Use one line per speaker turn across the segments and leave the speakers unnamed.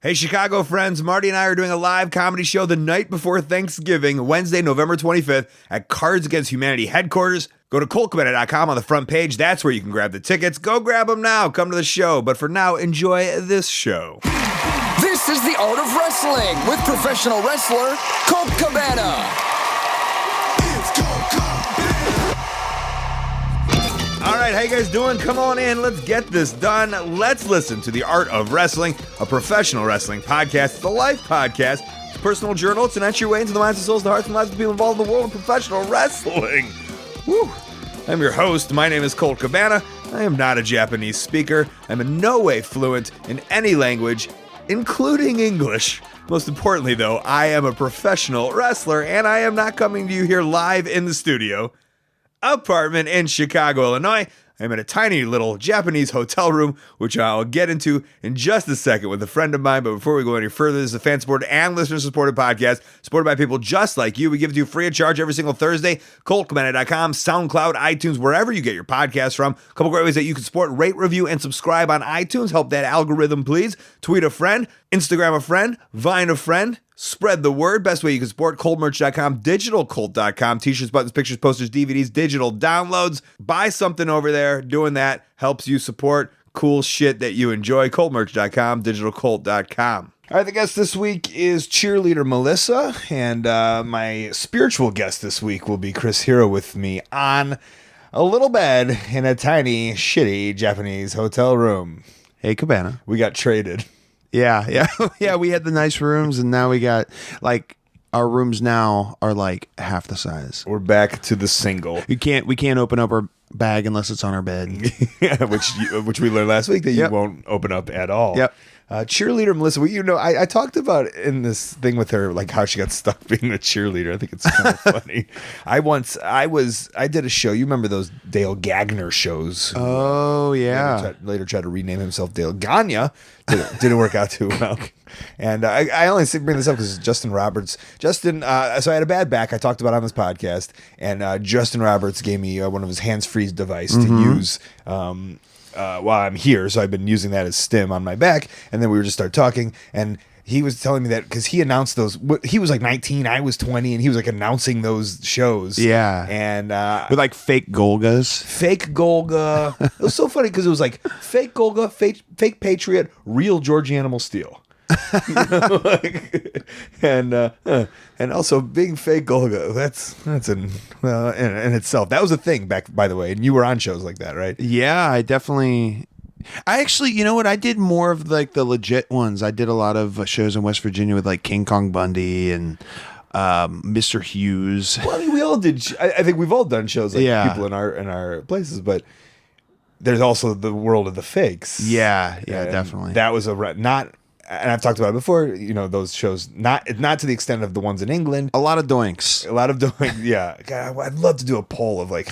Hey, Chicago friends, Marty and I are doing a live comedy show the night before Thanksgiving, Wednesday, November 25th at Cards Against Humanity headquarters. Go to coltcabana.com on the front page. That's where you can grab the tickets. Go grab them now. Come to the show. But for now, enjoy this show.
This is the Art of Wrestling with professional wrestler Colt Cabana.
All right, how you guys doing? Come on in. Let's get this done. Let's listen to The Art of Wrestling, a professional wrestling podcast. It's a life podcast. It's a personal journal. It's an entry way into the minds and souls, the hearts and lives of the people involved in the world of professional wrestling. Woo! I'm your host. My name is Colt Cabana. I am not a Japanese speaker. I'm in no way fluent in any language, including English. Most importantly, though, I am a professional wrestler, and I am not coming to you here live in the studio. Apartment in Chicago, Illinois. I'm in a tiny little Japanese hotel room, which I'll get into in just a second with a friend of mine. But before we go any further, this is a fan-supported and listener-supported podcast supported by people just like you. We give it to you free of charge every single Thursday. ColtCabana.com, SoundCloud, iTunes, wherever you get your podcasts from. A couple great ways that you can support, rate, review, and subscribe on iTunes. Help that algorithm, please. Tweet a friend, Instagram a friend, Vine a friend. Spread the word. Best way you can support, ColtMerch.com, DigitalColt.com, t-shirts, buttons, pictures, posters, DVDs, digital downloads. Buy something over there. Doing that helps you support cool shit that you enjoy. ColtMerch.com, DigitalColt.com. All right, the guest this week is Cheerleader Melissa, and my spiritual guest this week will be Chris Hero with me on a little bed in a tiny, shitty Japanese hotel room.
Hey, Cabana.
We got traded.
Yeah. Yeah, we had the nice rooms, and now we got, like, our rooms now are, like, half the size.
We're back to the single.
We can't open up our bag unless it's on our bed.
Yeah, which we learned last week that you won't open up at all.
Yep.
Cheerleader Melissa, well, you know, I talked about in this thing with her, like how she got stuck being a cheerleader. I think it's kind of funny. I did a show. You remember those Dale Gagner shows?
Oh, yeah.
Later tried to rename himself Dale Gagna. Didn't work out too well. And I only bring this up because Justin Roberts. So I had a bad back. I talked about it on this podcast, and Justin Roberts gave me one of his hands-free device to use while I'm here. So I've been using that as stim on my back. And then we just started talking, and he was telling me that because he announced those. He was like 19, I was 20, and he was like announcing those shows.
Yeah.
And
with like fake Golgas.
Fake Golga. It was so funny because it was like fake Golga, fake Patriot, real Georgie Animal Steel. And also big fake Golga. That's in itself. That was a thing back, by the way. And you were on shows like that, right?
Yeah, I actually, you know what? I did more of like the legit ones. I did a lot of shows in West Virginia with like King Kong Bundy and Mr. Hughes.
Well, I mean, we all did. I think we've all done shows like people in our places, but there's also the world of the fakes.
Yeah, definitely.
That was not. And I've talked about it before, you know, those shows, not to the extent of the ones in England.
A lot of doinks.
Yeah. God, I'd love to do a poll of like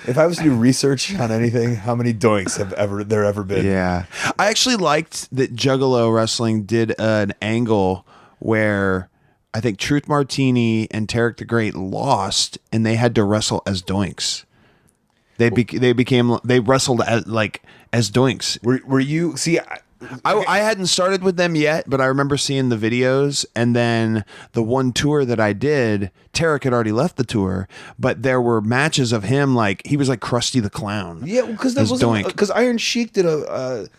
if I was to do research on anything, how many doinks have there ever been?
Yeah. I actually liked that Juggalo Wrestling did an angle where I think Truth Martini and Tarek the Great lost, and they had to wrestle as doinks. They wrestled as doinks.
Were you, see,
I hadn't started with them yet, but I remember seeing the videos, and then the one tour that I did, Tarek had already left the tour, but there were matches of him like he was like Krusty the Clown.
Yeah, because Iron Sheik did a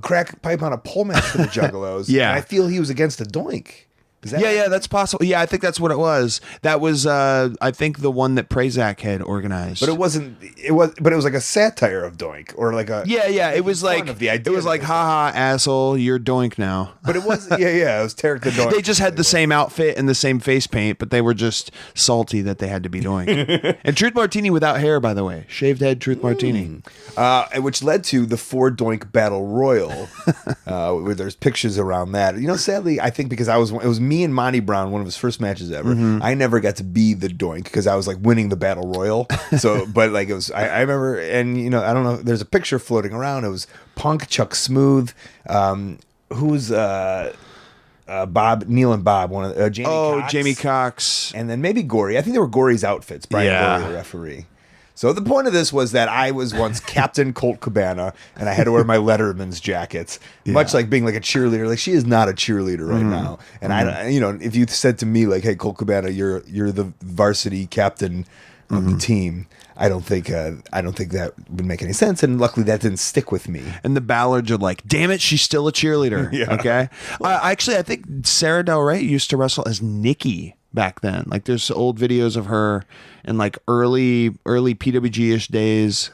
crack pipe on a pole match for the Juggalos.
Yeah,
and I feel he was against a doink.
Yeah, that's possible. Yeah, I think that's what it was. That was, I think, the one that Prazak had organized.
But it wasn't. It was like a satire of Doink, or like a.
Yeah. It was like it was like, haha, asshole, you're Doink now.
But it was. Yeah. It was Tarek the Doink.
They just had the same outfit and the same face paint, but they were just salty that they had to be Doink. And Truth Martini without hair, by the way, shaved head Truth Martini,
which led to the 4 Doink Battle Royal, where there's pictures around that. You know, sadly, I think because it was me and Monty Brown, one of his first matches ever. I never got to be the Doink because I was like winning the battle royal. So, but like it was, I remember, and you know, I don't know. There's a picture floating around. It was Punk, Chuck Smooth, who's Bob, Neil and Bob, one of Jamie Cox.
Jamie Cox,
and then maybe Gory. I think they were Gory's outfits. Brian Gory, the referee. So the point of this was that I was once Captain Colt Cabana, and I had to wear my Letterman's jackets, much like being like a cheerleader. Like, she is not a cheerleader right now. And I, you know, if you said to me like, "Hey, Colt Cabana, you're the varsity captain of the team," I don't think that would make any sense. And luckily, that didn't stick with me.
And the Ballards are like, "Damn it, she's still a cheerleader." Okay. Actually, I think Sarah Del Rey used to wrestle as Nikki back then. Like, there's old videos of her in like early PWG-ish days.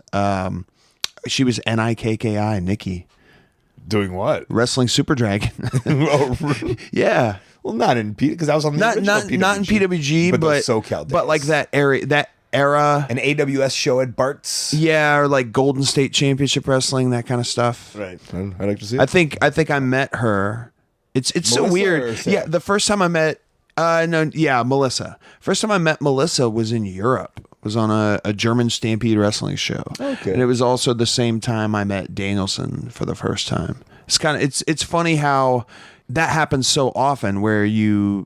She was Nikki, Nikki.
Doing what?
Wrestling Super Dragon.
Oh,
Yeah.
well, not in because I was on the original PWG,
not in PWG, but
SoCal days.
but like that era.
An AWS show at Bart's.
Yeah, or like Golden State Championship Wrestling, that kind of stuff.
Right. I'd like to see it.
I think I met her. It's so
Melissa
weird.
or Sarah?
Yeah, the first time I met Melissa. First time I met Melissa was in Europe. Was on a German Stampede wrestling show.
Okay.
And it was also the same time I met Danielson for the first time. It's funny how that happens so often where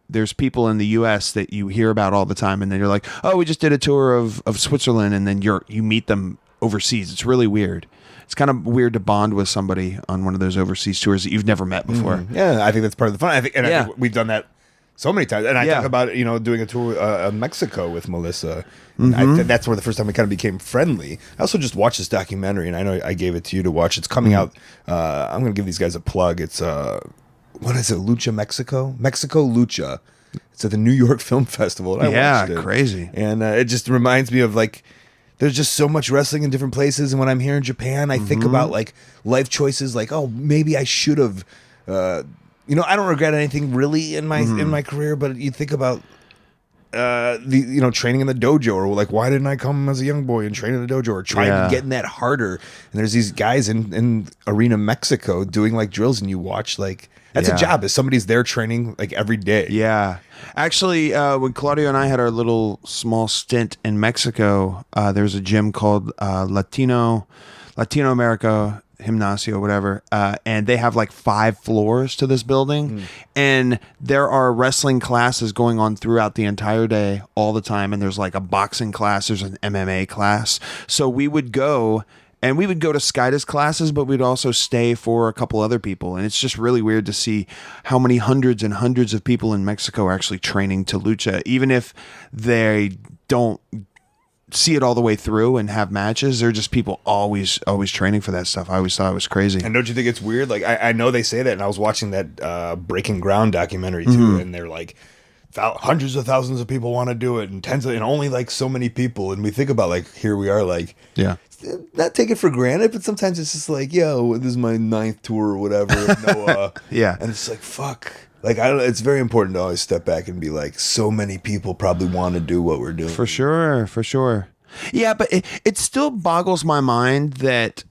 there's people in the US that you hear about all the time, and then you're like, "Oh, we just did a tour of Switzerland," and then you meet them overseas. It's really weird. It's kind of weird to bond with somebody on one of those overseas tours that you've never met before.
Yeah, I think that's part of the fun. I think we've done that so many times. And I talk about, doing a tour of Mexico with Melissa. That's where the first time we kind of became friendly. I also just watched this documentary, and I know I gave it to you to watch. It's coming out. I'm going to give these guys a plug. It's what is it? Lucha Mexico? Mexico Lucha. It's at the New York Film Festival. And I watched it.
Crazy.
And it just reminds me of like, there's just so much wrestling in different places. And when I'm here in Japan, I think about like life choices, like, oh, maybe I should have, I don't regret anything really in my career, but you think about training in the dojo, or like, why didn't I come as a young boy and train in the dojo, or trying to get in that harder? And there's these guys in Arena Mexico doing like drills, and you watch like, that's a job. Is somebody's there training like every day. Yeah.
Actually, when Claudio and I had our little small stint in Mexico, there's a gym called Latino America Gimnasio, whatever, and they have like 5 floors to this building, and there are wrestling classes going on throughout the entire day, all the time. And there's like a boxing class, there's an MMA class. So we would go. And we would go to Skyda's classes, but we'd also stay for a couple other people. And it's just really weird to see how many hundreds and hundreds of people in Mexico are actually training to lucha, even if they don't see it all the way through and have matches. They're just people always training for that stuff. I always thought it was crazy.
And don't you think it's weird? Like, I know they say that, and I was watching that Breaking Ground documentary too, and they're like, hundreds of thousands of people want to do it, and only like so many people. And we think about like, here we are, like, not take it for granted, but sometimes it's just like, yo, this is my 9th tour or whatever. And it's like, fuck. Like, it's very important to always step back and be like, so many people probably want to do what we're doing.
For sure. Yeah, but it still boggles my mind that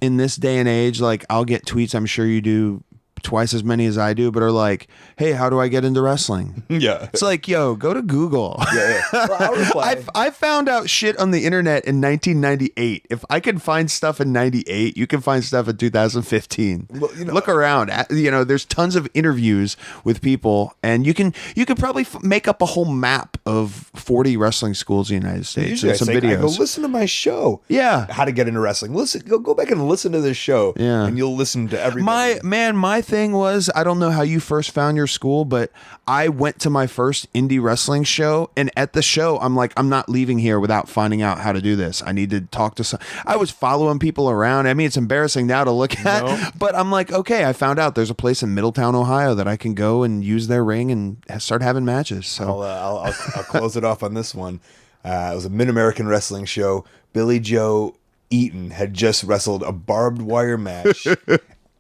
in this day and age, like, I'll get tweets, I'm sure you do twice as many as I do, but are like, "Hey, how do I get into wrestling?"
Yeah.
It's like, yo, go to Google.
Yeah. Well, I'll reply.
I found out shit on the internet in 1998. If I can find stuff in 98, you can find stuff in 2015. Well, look around. There's tons of interviews with people, and you could probably make up a whole map of 40 wrestling schools in the United States.
Usually
and some videos.
I go, listen to my show.
Yeah.
How to get into wrestling. Listen, go back and listen to this show.
Yeah.
And you'll listen to everything.
My thing was, I don't know how you first found your school, but I went to my first indie wrestling show, and at the show, I'm like, I'm not leaving here without finding out how to do this. I need to talk to some. I was following people around. I mean, it's embarrassing now to look at, but I'm like, okay, I found out there's a place in Middletown, Ohio that I can go and use their ring and start having matches. So
I'll close it off on this one. It was a Mid-American Wrestling show. Billy Joe Eaton had just wrestled a barbed wire match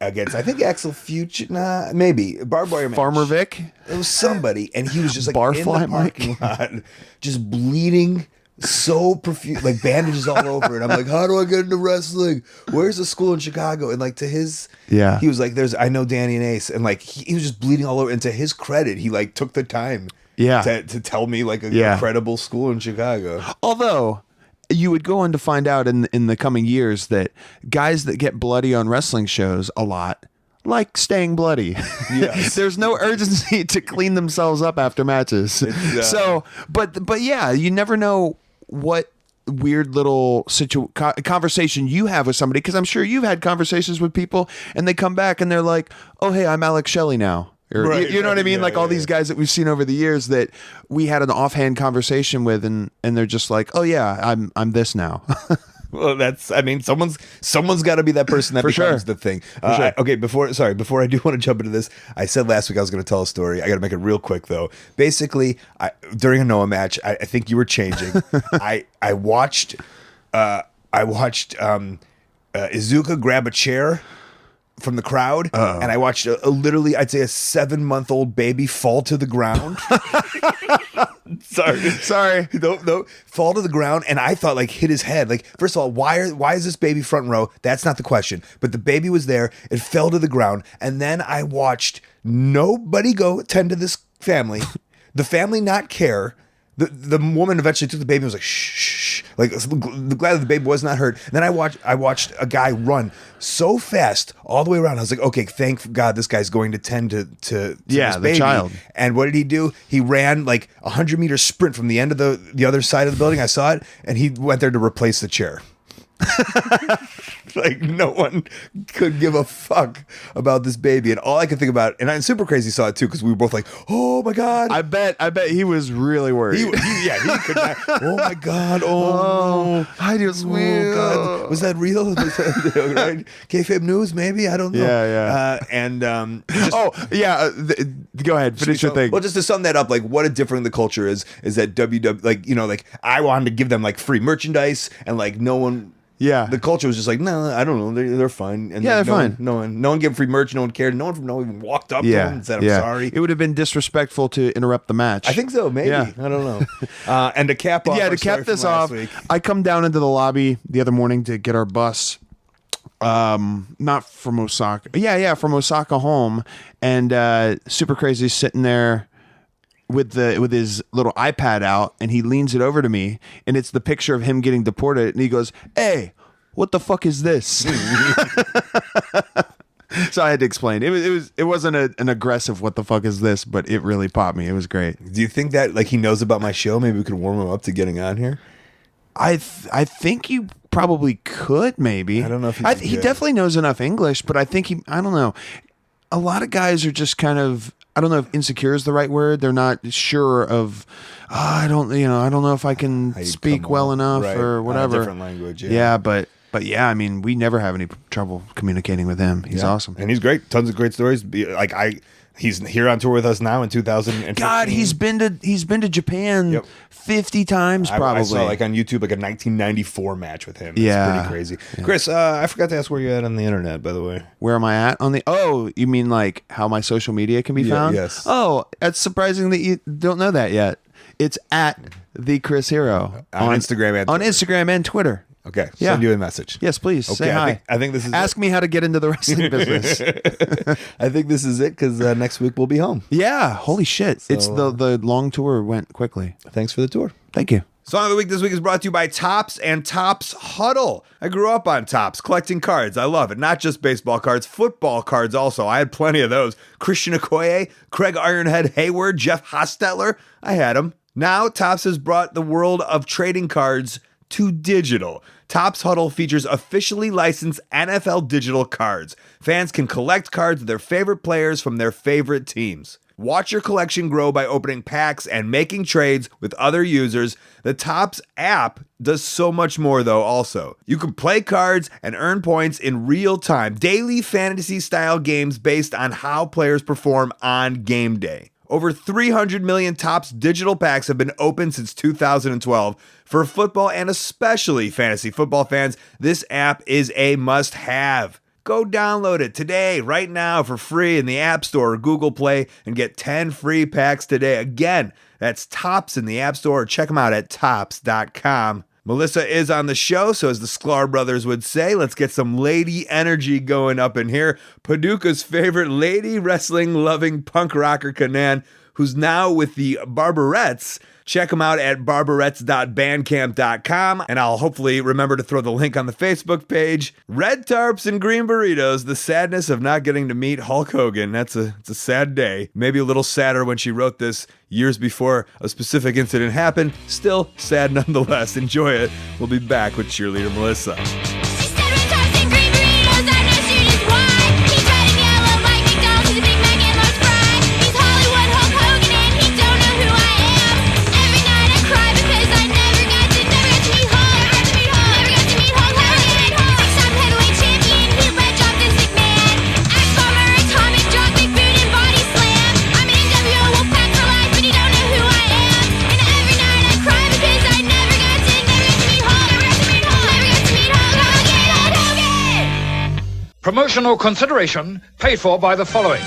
against, I think, Axel Future. Nah, maybe a barbed wire match.
Farmer Vic.
It was somebody, and he was just like
Barfly
in the parking lot, just bleeding so profuse, like bandages all over. And I'm like, how do I get into wrestling? Where's the school in Chicago? And like, to his, he was like, I know Danny and Ace, and like he was just bleeding all over. And to his credit, he like took the time, to tell me like a credible school in Chicago.
Although, you would go on to find out in the coming years that guys that get bloody on wrestling shows a lot like staying bloody.
Yes.
There's no urgency to clean themselves up after matches. So, but yeah, you never know what weird little conversation you have with somebody, because I'm sure you've had conversations with people and they come back and they're like, oh, hey, I'm Alex Shelley now. Or,
Right,
you know what I mean?
yeah,
like all these guys that we've seen over the years that we had an offhand conversation with, and they're just like, oh yeah, I'm this now.
Well, someone's got to be that person that
For
becomes
sure.
the thing.
sure.
Okay, before I do want to jump into this, I said last week I was going to tell a story. I got to make it real quick though. Basically, during a Noah match, I think you were changing. I watched Izuka grab a chair from the crowd, and I watched literally, I'd say, a 7-month-old baby fall to the ground. Sorry. No, fall to the ground, and I thought, like, hit his head. Like, first of all, why is this baby front row? That's not the question. But the baby was there. It fell to the ground, and then I watched nobody go tend to this family. The family not care. The woman eventually took the baby and was like, shh, like, glad the baby was not hurt. And then I watched a guy run so fast all the way around. I was like, okay, thank God this guy's going to tend to this
the
baby.
child.
And what did he do? He ran like 100-meter sprint from the end of the other side of the building. I saw it, and he went there to replace the chair. Like, no one could give a fuck about this baby, and all I could think about, and Super Crazy saw it too, because we were both like, "Oh my god!"
I bet he was really worried.
He could not. Oh my god! Oh,
I just will.
God. Was that real? Was that, right? Kayfabe news? Maybe, I don't know.
Yeah. Go ahead, finish your thing.
Well, just to sum that up, like, what a different the culture is that WW, like, you know, like, I wanted to give them like free merchandise, and like no one.
Yeah,
the culture was just like, no, I don't know, they're fine. And
yeah, they're fine.
No one gave free merch. No one cared. No one even walked up to him and said, "I'm sorry."
It would have been disrespectful to interrupt the match.
I think so. Maybe.
Yeah.
I don't know. And to cap off,
to cap this off, I come down into the lobby the other morning to get our bus. Not from Osaka. Yeah, from Osaka home, and Super Crazy sitting there with his little iPad out, and he leans it over to me, and it's the picture of him getting deported, and he goes, "Hey, what the fuck is this?" So I had to explain. It wasn't an aggressive "what the fuck is this," but it really popped me. It was great.
Do you think that, like, he knows about my show? Maybe we could warm him up to getting on here.
I think you probably could. Maybe.
I don't know if
he definitely knows enough English, but I think I don't know. A lot of guys are just kind of, I don't know if insecure is the right word. They're not sure of, I don't know if I can speak well enough or whatever.
Different language.
Yeah, but yeah, I mean, we never have any trouble communicating with him. He's awesome.
And he's great. Tons of great stories. He's here on tour with us now in 2015.
God, he's been to Japan 50 times probably.
I saw, like, on YouTube, like, a 1994 match with him. It's pretty crazy. Yeah. Chris, I forgot to ask where you're at on the internet, by the way.
Where am I at on the? Oh, you mean like how my social media can be found?
Yes.
Oh, that's surprising that you don't know that yet. It's at the Chris Hero
on Instagram
and Twitter.
Okay, send you a message.
Yes, please.
Okay,
say hi.
I think this is
Ask me how to get into the wrestling business.
I think this is it, because next week we'll be home.
Yeah, holy shit. So, it's the long tour went quickly.
Thanks for the tour.
Thank you.
Song of the week this week is brought to you by Topps and Topps Huddle. I grew up on Topps, collecting cards. I love it. Not just baseball cards, football cards also. I had plenty of those. Christian Okoye, Craig Ironhead Hayward, Jeff Hostetler. I had them. Now Topps has brought the world of trading cards to digital. Topps Huddle features officially licensed NFL digital cards. Fans can collect cards of their favorite players from their favorite teams. Watch your collection grow by opening packs and making trades with other users. The Topps app does so much more, though, also. You can play cards and earn points in real time. Daily fantasy-style games based on how players perform on game day. Over 300 million Topps digital packs have been opened since 2012. For football and especially fantasy football fans, this app is a must-have. Go download it today, right now, for free in the App Store or Google Play, and get 10 free packs today. Again, that's Topps in the App Store. Check them out at Topps.com. Melissa is on the show, so as the Sklar brothers would say, let's get some lady energy going up in here. Paducah's favorite lady wrestling-loving punk rocker Kanan. who's now with the Barbarettes. Check them out at barbarettes.bandcamp.com, and I'll hopefully remember to throw the link on the Facebook page. Red tarps and green burritos, the sadness of not getting to meet Hulk Hogan. It's a sad day. Maybe a little sadder when she wrote this years before a specific incident happened. Still sad nonetheless. Enjoy it. We'll be back with Cheerleader Melissa.
Promotional consideration paid for by the following.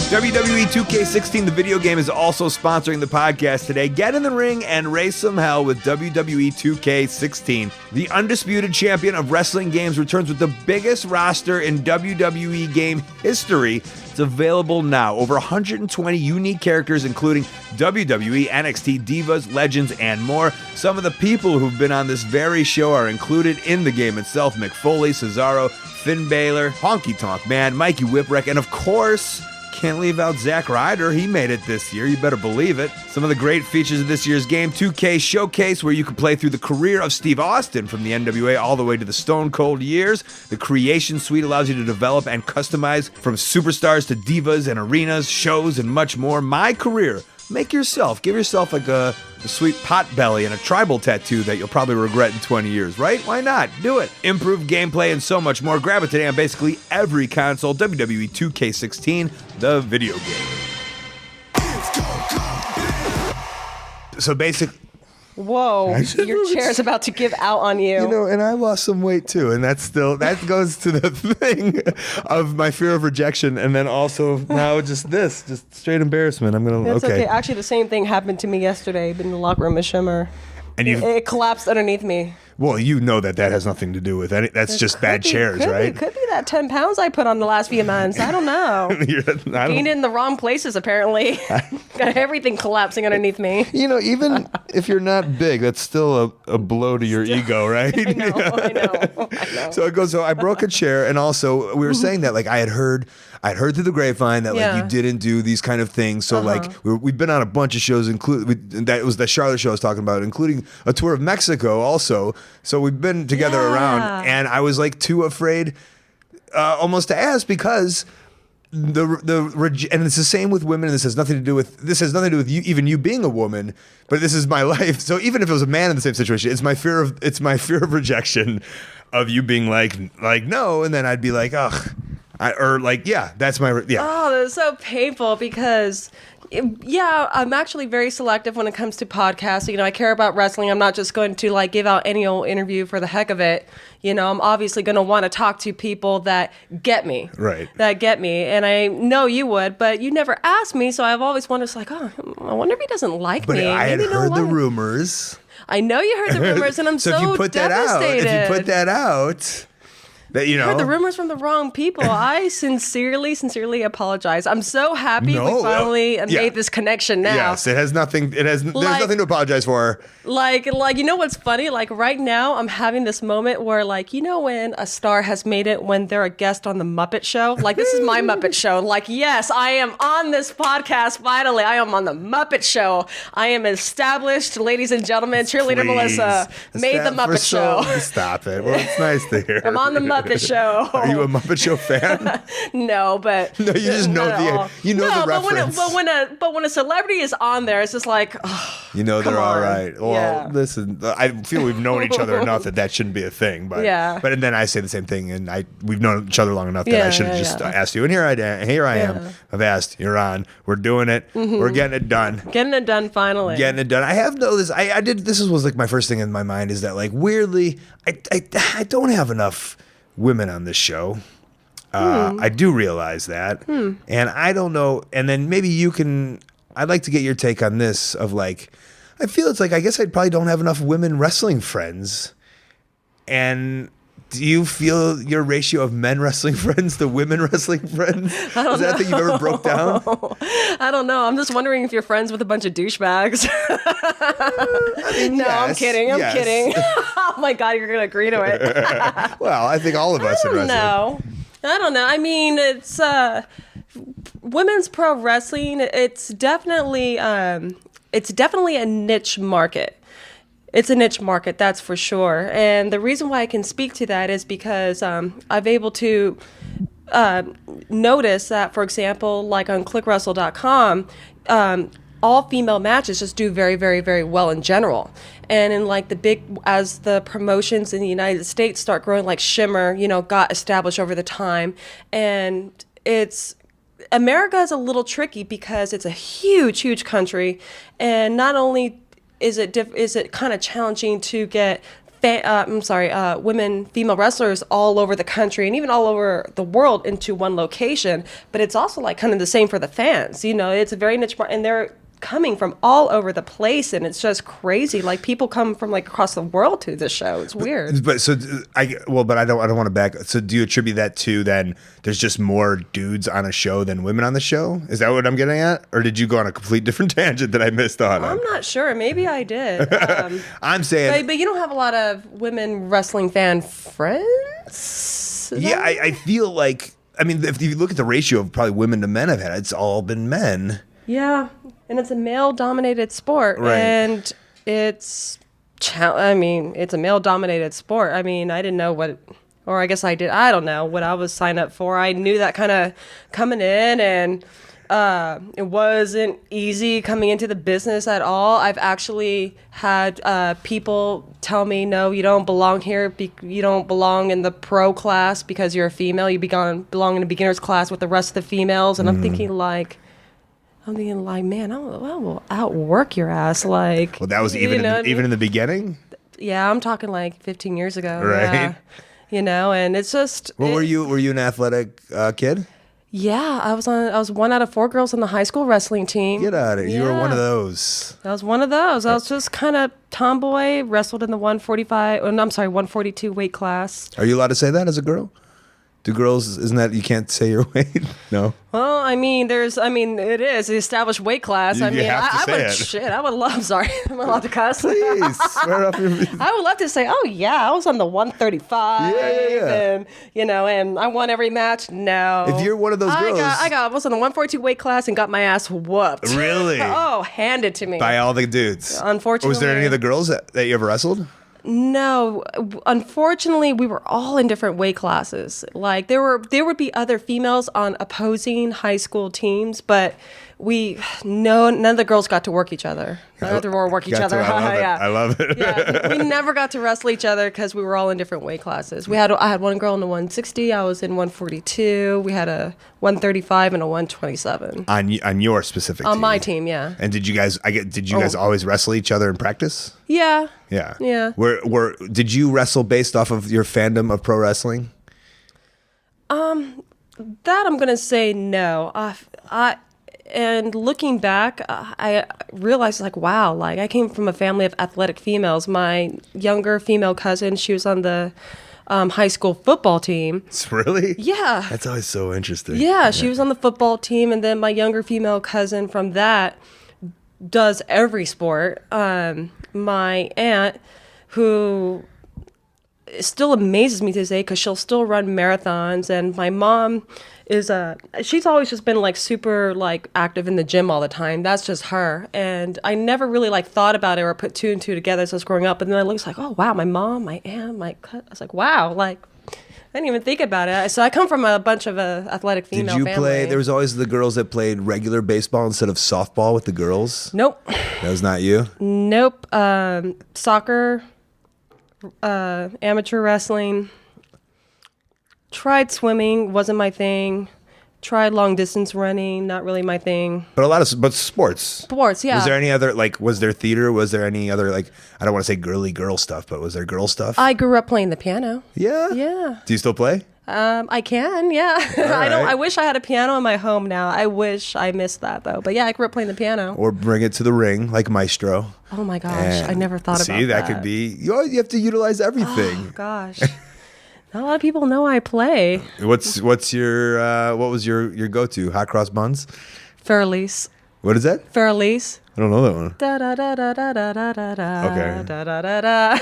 WWE 2K16, the video game, is also sponsoring the podcast today. Get in the ring and raise some hell with WWE 2K16. The undisputed champion of wrestling games returns with the biggest roster in WWE game history. It's available now. Over 120 unique characters, including WWE, NXT, Divas, Legends, and more. Some of the people who've been on this very show are included in the game itself. Mick Foley, Cesaro, Finn Balor, Honky Tonk Man, Mikey Whipwreck, and of course, can't leave out Zack Ryder. He made it this year. You better believe it. Some of the great features of this year's game: 2K Showcase, where you can play through the career of Steve Austin from the NWA all the way to the Stone Cold years. The Creation Suite allows you to develop and customize from superstars to divas and arenas, shows, and much more. My Career. Make yourself. Give yourself like a sweet pot belly and a tribal tattoo that you'll probably regret in 20 years, right? Why not? Do it. Improved gameplay and so much more. Grab it today on basically every console. WWE 2K16, the video game. So basically...
Whoa, your chair's about to give out on you.
You know, and I lost some weight too, and that goes to the thing of my fear of rejection, and then also now just straight embarrassment.
That's okay. Actually, the same thing happened to me yesterday in the locker room with Shimmer. And it collapsed underneath me.
Well, you know that has nothing to do with any. That's just bad chairs, right?
It could be that 10 pounds I put on the last few months. I don't know. Gained in the wrong places, apparently. Got everything collapsing underneath me.
You know, even if you're not big, that's still a blow to your ego, right?
I know.
So I broke a chair, and also we were saying that, like, I'd heard through the grapevine that like you didn't do these kind of things. So like we've been on a bunch of shows, that was the Charlotte show I was talking about, including a tour of Mexico also. So we've been together around, and I was like too afraid almost to ask, because and it's the same with women. And this has nothing to do with you, even you being a woman. But this is my life. So even if it was a man in the same situation, it's my fear of rejection, of you being like no, and then I'd be like, ugh. That's my.
Oh, that's so painful, because, I'm actually very selective when it comes to podcasts. You know, I care about wrestling. I'm not just going to like give out any old interview for the heck of it. You know, I'm obviously going to want to talk to people that get me.
Right.
That get me. And I know you would, but you never asked me. So I've always wondered, like, I wonder if he doesn't like me.
But I had heard the rumors.
I know you heard the rumors, and I'm so
if you put
devastated.
If you put that out... That, you know,
heard the rumors from the wrong people. I sincerely apologize. I'm so happy we finally made this connection now.
Yes, there's nothing to apologize for.
Like, you know what's funny? Like, right now, I'm having this moment where, like, you know when a star has made it when they're a guest on the Muppet Show? Like, this is my Muppet Show. Like, yes, I am on this podcast, finally. I am on the Muppet Show. I am established, ladies and gentlemen. Cheerleader Melissa made the Muppet Show.
Stop it. Well, it's nice to hear.
I'm on the Muppet Show.
Are you a Muppet Show fan?
No, but
no, you just know the reference.
But when a celebrity is on there, it's just like,
they're all right. Well, listen, I feel we've known each other enough that shouldn't be a thing. But but then I say the same thing, and we've known each other long enough that I should have just asked you. And here I am. I've asked. You're on. We're doing it. We're getting it done.
Getting it done finally.
Getting it done. I have noticed. I did. This was like my first thing in my mind, is that, like, weirdly, I don't have enough women on this show. I do realize that. And I don't know. And then maybe I'd like to get your take on this, of like, I feel it's like, I guess I probably don't have enough women wrestling friends. And Do you feel your ratio of men wrestling friends to women wrestling friends? Is that a thing you've ever broke down?
I don't know. I'm just wondering if you're friends with a bunch of douchebags. No, I'm kidding. I'm kidding. Oh my God, you're going to agree to it.
Well, I think all of us in wrestling.
No, I don't know. I mean, it's women's pro wrestling. It's definitely a niche market. It's a niche market, that's for sure. And the reason why I can speak to that is because I've able to notice that, for example, like on ClickWrestle.com, all female matches just do very, very, very well in general. And in like as the promotions in the United States start growing, like Shimmer, got established over the time. And America is a little tricky because it's a huge, huge country. And not only is it kind of challenging to get women, female wrestlers all over the country and even all over the world into one location, but it's also like kind of the same for the fans. It's a very niche market, and they're coming from all over the place, and it's just crazy. Like people come from like across the world to this show. It's weird.
But I don't want to back. So do you attribute that to then there's just more dudes on a show than women on the show? Is that what I'm getting at, or did you go on a complete different tangent that I missed on?
I'm not sure. Maybe I did.
I'm saying,
but you don't have a lot of women wrestling fan friends.
Yeah, I feel like, I mean, if you look at the ratio of probably women to men I've had, it's all been men.
Yeah, and it's a male-dominated sport,
right.
And it's a male-dominated sport. I mean, I didn't know or I guess I did. I don't know what I was signed up for. I knew that kind of coming in, and it wasn't easy coming into the business at all. I've actually had people tell me, no, you don't belong here. You don't belong in the pro class because you're a female. You belong in a beginner's class with the rest of the females. And I'm thinking like, man, I will outwork your ass. Like,
well, that was even in the beginning.
Yeah, I'm talking like 15 years ago.
Right.
Yeah. And it's just.
Well, were you an athletic kid?
Yeah, I was one out of 4 girls on the high school wrestling team.
Get out of here! Yeah. You were one of those.
I was one of those. I was just kind of tomboy. Wrestled in the 142 weight class.
Are you allowed to say that as a girl? Do girls, isn't that, you can't say your weight? No.
Well, I mean, it is the established weight class.
I
would love, sorry, I'm allowed to cuss.
Please, swear up your
I would love to say, oh yeah, I was on the 135.
Yeah.
And I won every match. No.
If you're one of those girls.
I was on the 142 weight class and got my ass whooped.
Really?
Oh, handed to me.
By all the dudes.
Unfortunately.
Was there any of the girls that you ever wrestled?
No, unfortunately, we were all in different weight classes. Like there would be other females on opposing high school teams, but none of the girls got to work each other. None of them work each other.
I love it.
Yeah, we never got to wrestle each other because we were all in different weight classes. I had one girl in the 160. I was in 142. We had a 135 and a 127.
On your specific team?
On my team, yeah.
And did you guys always wrestle each other in practice?
Yeah.
Yeah.
Yeah.
Did you wrestle based off of your fandom of pro wrestling?
That I'm gonna say no. And looking back, I realized like, wow, like I came from a family of athletic females. My younger female cousin, she was on the high school football team.
Really?
Yeah.
That's always so interesting.
Yeah, she was on the football team, and then my younger female cousin from that does every sport. My aunt, who still amazes me to this day because she'll still run marathons, and my mom she's always just been like super like active in the gym all the time. That's just her. And I never really like thought about it or put 2 and 2 together as I was growing up. And then I looked like, oh wow, my mom, my aunt, I was like, wow, like I didn't even think about it. So I come from a bunch of athletic female family.
Did you play? There was always the girls that played regular baseball instead of softball with the girls.
Nope.
That was not you.
Nope. Soccer, amateur wrestling. Tried swimming, wasn't my thing. Tried long distance running, not really my thing.
But sports.
Sports, yeah.
Was there any other, like, was there theater? Was there any other, like, I don't want to say girly girl stuff, but was there girl stuff?
I grew up playing the piano.
Yeah?
Yeah.
Do you still play?
I can, yeah. I wish I had a piano in my home now. I wish I missed that though. But yeah, I grew up playing the piano.
Or bring it to the ring like Maestro.
Oh my gosh, I never thought about that.
See, that could be, you have to utilize everything.
Oh gosh. Not a lot of people know I play.
What's your what was your go-to? Hot cross buns?
Fairlease.
What is that?
Fairlease.
I don't know that one.
Da da da da da da da da da.
Okay.
Da da da da.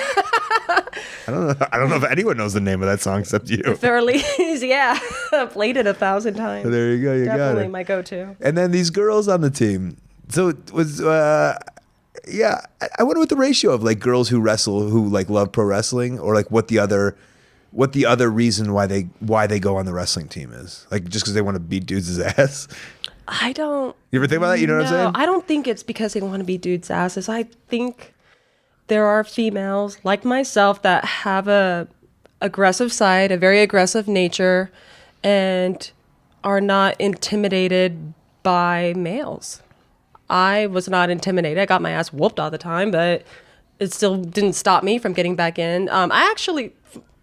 I don't know if anyone knows the name of that song except you.
Fairlease, yeah. Played it 1,000 times.
There you go. You
Definitely
got it.
my go-to.
And then these girls on the team. So it was yeah. I wonder what the ratio of like girls who wrestle who like love pro wrestling or like what the other reason why they go on the wrestling team is. Like just because they want to beat dudes' ass.
I don't.
You ever think about that? You know what I'm saying?
I don't think it's because they want to be dudes' asses. I think there are females like myself that have a aggressive side, a very aggressive nature, and are not intimidated by males. I was not intimidated. I got my ass whooped all the time, but it still didn't stop me from getting back in. I actually,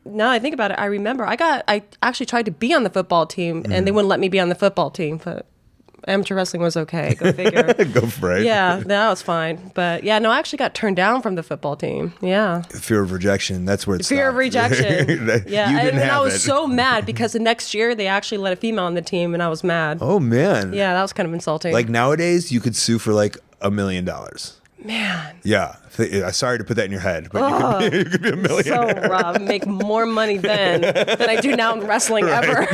now I think about it, I remember I actually tried to be on the football team, and they wouldn't let me be on the football team, but amateur wrestling was okay. Go figure.
Go for it.
Yeah, that was fine. But yeah, no, I actually got turned down from the football team. Yeah.
Fear of rejection. That's where it's
Fear of rejection. Yeah.
You didn't
and
have
I was
it.
so mad because the next year they actually let a female on the team and I was mad.
Oh man.
Yeah, that was kind of insulting.
Like nowadays, you could sue for like $1 million.
Man.
Yeah. Sorry to put that in your head, but you could be a millionaire.
So rough. Make more money then than I do now in wrestling ever.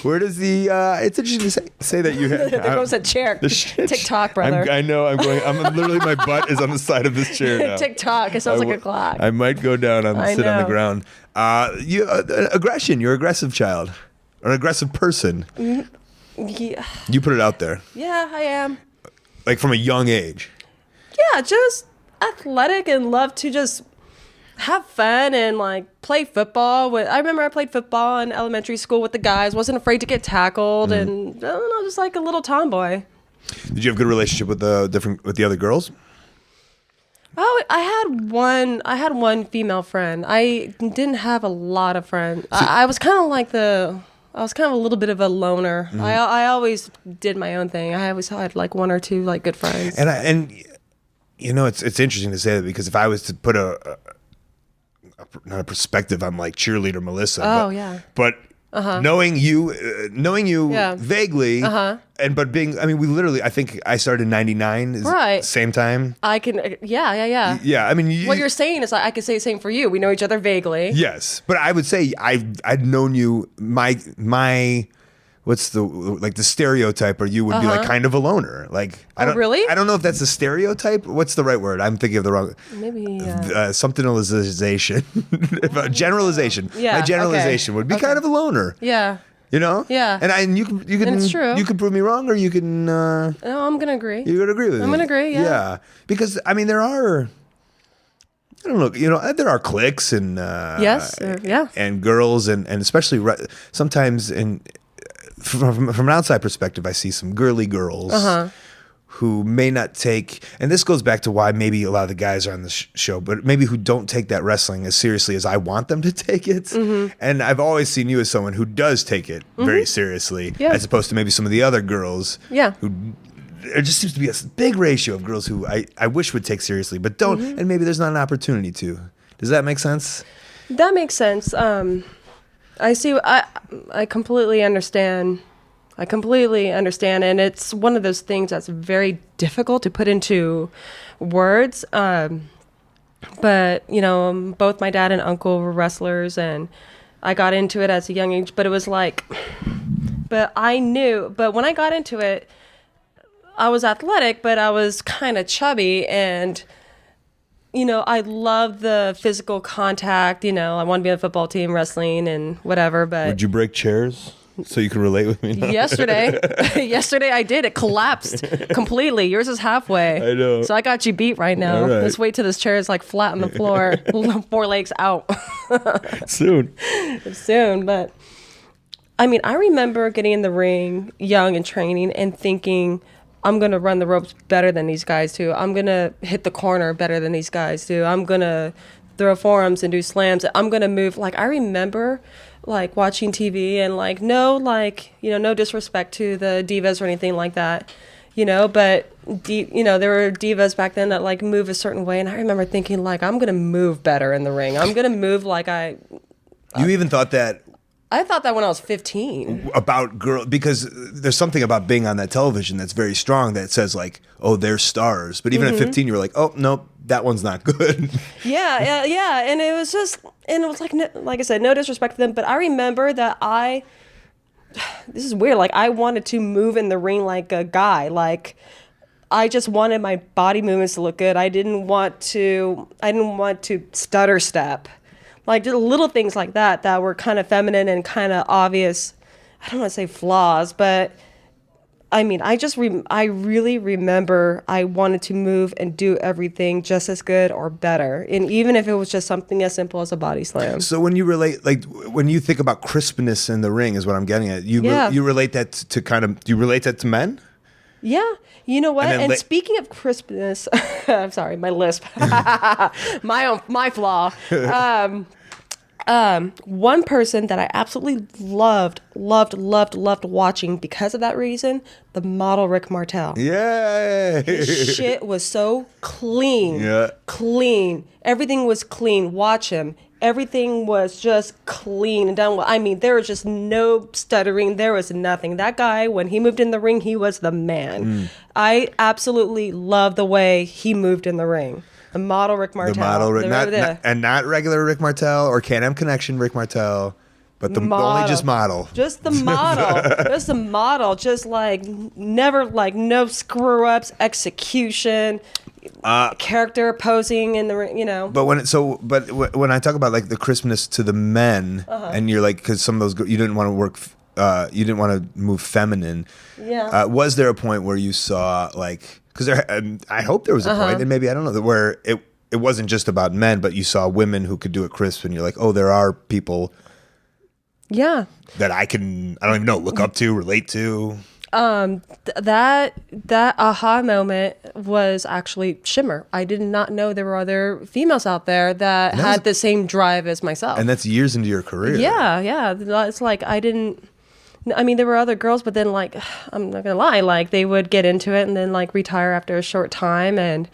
Where does the? It's interesting to say that you have.
There goes a chair. TikTok, brother.
I know. I'm going. I'm literally. My butt is on the side of this chair now.
TikTok. It sounds like a clock.
I might go down and sit on the
know.
ground. Aggression. You're an aggressive child, or an aggressive person.
Yeah.
You put it out there,
Yeah, I am.
like from a young age.
Yeah, just athletic and love to just have fun and like play football. I remember I played football in elementary school with the guys. Wasn't afraid to get tackled, and I don't know, just like a little tomboy.
Did you have a good relationship with the other girls?
Oh, I had one female friend. I didn't have a lot of friends. I was kind of like I was kind of a little bit of a loner. I always did my own thing. I always had like one or two like good friends.
And you know, it's interesting to say that because if I was to put not a perspective on like cheerleader Melissa.
Oh, yeah.
But knowing you
Yeah.
vaguely, but being, I mean, we literally, I think I started in '99,
Right.
same time.
I can, yeah.
Yeah, I mean,
What you're saying is I could say the same for you. We know each other vaguely.
yes, but I would say I'd known you. My what's the stereotype, or you would be like kind of a loner. Like, I don't
really?
I don't know if that's a stereotype. What's the right word? I'm thinking of the wrong.
Maybe.
Somethingalization, generalization.
Yeah,
My generalization
okay.
would be kind of a loner.
Yeah.
You know.
Yeah.
And you can
And it's true.
You can prove me wrong, or you can.
No, I'm gonna agree.
You would agree with me.
I'm gonna agree. Yeah.
Yeah, because I mean there are. I don't know. You know, there are cliques and
Yes. Yeah.
and girls and especially sometimes from an outside perspective, I see some girly girls who may not take, and this goes back to why maybe a lot of the guys are on the show, but maybe who don't take that wrestling as seriously as I want them to take it. And I've always seen you as someone who does take it very seriously,
Yeah.
as opposed to maybe some of the other girls.
Yeah.
Who there just seems to be a big ratio of girls who I wish would take seriously, but don't, and maybe there's not an opportunity to. Does that make sense?
That makes sense. I see. I completely understand. And it's one of those things that's very difficult to put into words. But you know, both my dad and uncle were wrestlers, and I got into it at a young age. But it was like, but I knew. But when I got into it, I was athletic, but I was kind of chubby, and you know, I love the physical contact. You know, I want to be on the football team, wrestling, and whatever. But
Would you break chairs so you can relate with me?
yesterday I did. It collapsed completely. Yours is halfway.
I know.
So I got you beat right now.
All right.
Let's wait till this chair is like flat on the floor, 4 legs out.
Soon.
Soon, but I mean, I remember getting in the ring young and training and thinking, I'm going to run the ropes better than these guys do. I'm going to hit the corner better than these guys do. I'm going to throw forearms and do slams. I'm going to move. Like, I remember like watching TV and like, no, like, you know, no disrespect to the divas or anything like that, you know, but you know, there were divas back then that like move a certain way. And I remember thinking like, I'm going to move better in the ring. I'm going to move like
You even thought that
I thought that when I was 15.
about girl, because there's something about being on that television that's very strong that says like, oh, they're stars. But even at 15, you were like, oh, nope, that one's not good.
Yeah. And it was just, and it was like I said, no disrespect to them, but I remember that this is weird. Like I wanted to move in the ring like a guy. Like I just wanted my body movements to look good. I didn't want to stutter step. Like just little things like that were kind of feminine and kind of obvious. I don't want to say flaws, but I mean, I really remember I wanted to move and do everything just as good or better. And even if it was just something as simple as a body slam.
So when you relate, like when you think about crispness in the ring is what I'm getting at. You relate that to do you relate that to men?
Yeah. You know what? And speaking of crispness, I'm sorry, my lisp, my flaw. One person that I absolutely loved watching because of that reason, the model Rick Martel.
Yeah.
His shit was so clean.
Yeah.
Clean. Everything was clean. Watch him. Everything was just clean and done well. I mean, there was just no stuttering. There was nothing. That guy, when he moved in the ring, he was the man. I absolutely love the way he moved in the ring. The model Rick Martel.
The model, not regular Rick Martel or Can-Am Connection Rick Martel, but only just model.
Just the model. Just the model. Just like never, like no screw ups, execution. Character posing in the ring,
But when I talk about like the crispness to the men, and you're like, because some of those you didn't want to work, you didn't want to move feminine.
Yeah.
Was there a point where you saw like, because I hope there was a point, and maybe I don't know, where it wasn't just about men, but you saw women who could do it crisp, and you're like, oh, there are people.
Yeah.
That I don't even know, look up to, relate to.
That aha moment was actually Shimmer. I did not know there were other females out there that had the same drive as myself.
And that's years into your career.
Yeah. It's like there were other girls, but then like, I'm not gonna lie, like they would get into it and then like retire after a short time. And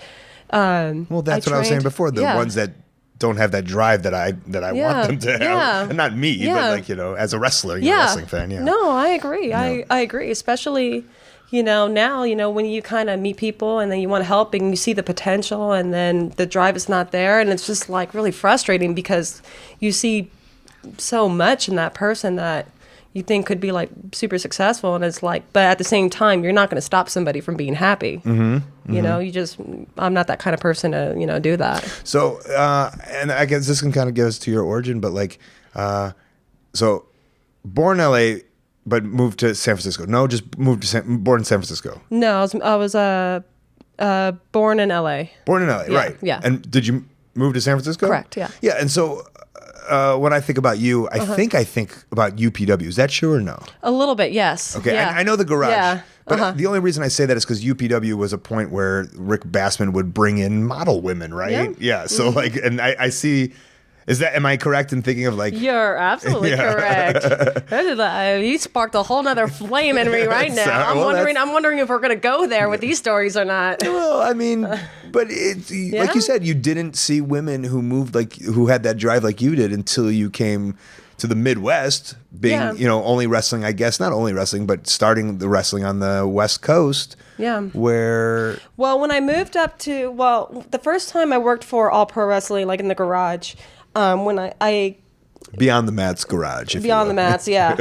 well, that's what I was saying before. The ones that don't have that drive that I want them to have.
Yeah.
And not me, but like, as a wrestler, a wrestling fan. Yeah.
No, I agree. I agree. Especially, now, when you kind of meet people and then you want to help and you see the potential and then the drive is not there. And it's just like really frustrating because you see so much in that person that you think could be like super successful, and it's like, but at the same time, you're not going to stop somebody from being happy. I'm not that kind of person to do that.
So and I guess this can kind of get us to your origin, but like so born in LA but moved to San Francisco. No, just born in San Francisco.
No, I was born in LA.
Born in LA, right?
Yeah.
And did you move to San Francisco?
Correct. Yeah.
Yeah, and so when I think about you, I think about UPW. Is that true or no?
A little bit, yes.
Okay,
yeah.
I know the garage.
Yeah.
But the only reason I say that is because UPW was a point where Rick Bassman would bring in model women, right? Yeah. So like, and I see. Am I correct in thinking of like? You're
absolutely correct. You sparked a whole nother flame in me right now. I'm wondering if we're gonna go there with these stories or not.
Well, I mean, but like you said, you didn't see women who moved who had that drive like you did until you came to the Midwest, being only wrestling. I guess not only wrestling, but starting the wrestling on the West Coast.
Yeah.
Well,
when I moved up to the first time I worked for All Pro Wrestling, like in the garage. When I
Beyond the Mats garage.
Beyond the Mats, yeah.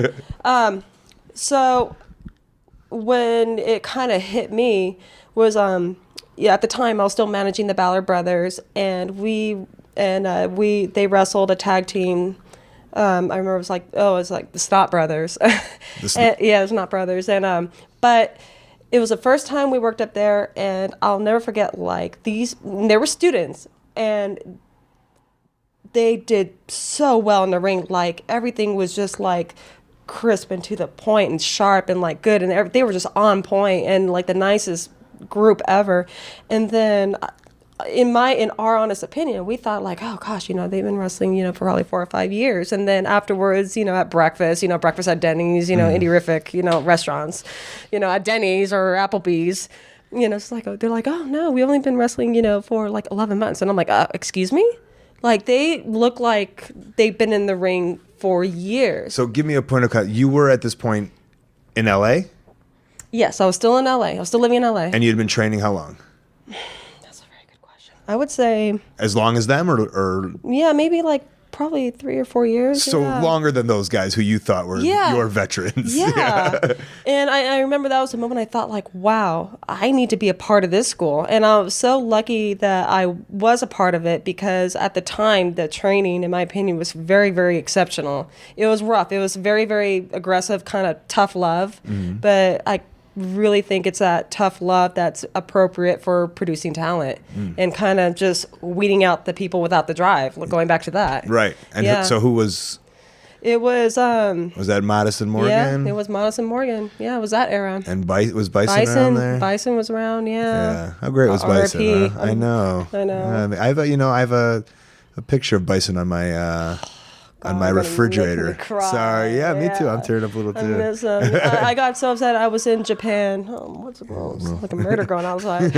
So when it kind of hit me was at the time I was still managing the Ballard brothers, and they wrestled a tag team. I remember it was like the Snot brothers. The Snot brothers, and but it was the first time we worked up there, and I'll never forget there were students and. They did so well in the ring. Like everything was just like crisp and to the point and sharp and like good, and they were just on point and like the nicest group ever. And then, in our honest opinion, we thought like, oh gosh, they've been wrestling, for probably 4 or 5 years. And then afterwards, at breakfast, breakfast at Denny's, Indie-rific, restaurants, at Denny's or Applebee's. It's like they're like, oh no, we've only been wrestling, for like 11 months, and I'm like, excuse me. Like, they look like they've been in the ring for years.
So give me a point of cut. You were at this point in LA?
Yes, I was still in LA. I was still living in LA.
And you'd been training how long?
That's a very good question. I would say...
As long as them or
Yeah, maybe like probably 3 or 4 years.
so
yeah.
longer than those guys who you thought were your veterans.
Yeah. And I remember that was the moment I thought like, wow, I need to be a part of this school. And I was so lucky that I was a part of it because at the time, the training, in my opinion, was very, very exceptional. It was rough. It was very, very aggressive, kind of tough love. But I really think it's that tough love that's appropriate for producing talent and kind of just weeding out the people without the drive, going back to that.
Right. And so who was...
It was
that Madison Morgan?
Yeah, it was Madison Morgan. Yeah, it was that era.
And was Bison around there?
Bison was around, yeah.
Yeah. How great was Bison?
RIP.
Huh? I know.
I
I have a picture of Bison on my refrigerator. Sorry. Yeah, me too. I'm tearing up a little too.
I miss him. I got so upset. I was in Japan. What's it called? Like a murder going outside.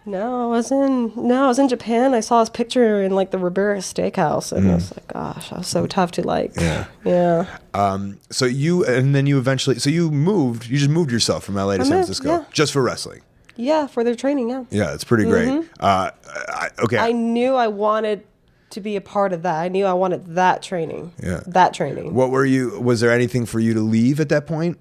I was in Japan. I saw his picture in like the Ribera Steakhouse, and I was like, gosh, I was so tough to like. Yeah.
So you just moved yourself from LA to San Francisco just for wrestling.
Yeah, for their training. Yeah.
Yeah, it's pretty great. Okay.
I knew I wanted to be a part of that. I knew I wanted that training.
Yeah.
That training.
Was there anything for you to leave at that point?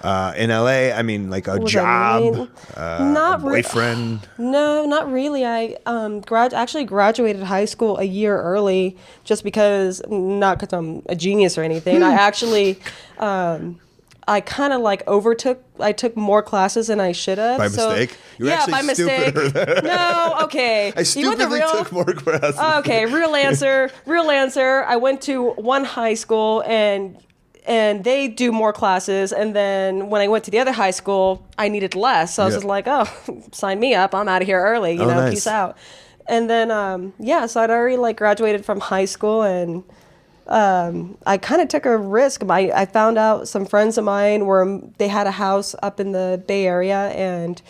In LA, I mean, like a job,
not
a boyfriend.
No, not really. I actually graduated high school a year early, just because, not because I'm a genius or anything. I actually, I kind of like I took more classes than I should have.
By mistake? You were
yeah,
actually
by mistake. No, okay.
I stupidly took more classes.
Okay, real answer. I went to one high school and they do more classes. And then when I went to the other high school, I needed less. So I was just like, oh, sign me up. I'm out of here early.
Nice.
Peace out. And then, so I'd already like graduated from high school and I kind of took a risk. I found out some friends of mine they had a house up in the Bay Area and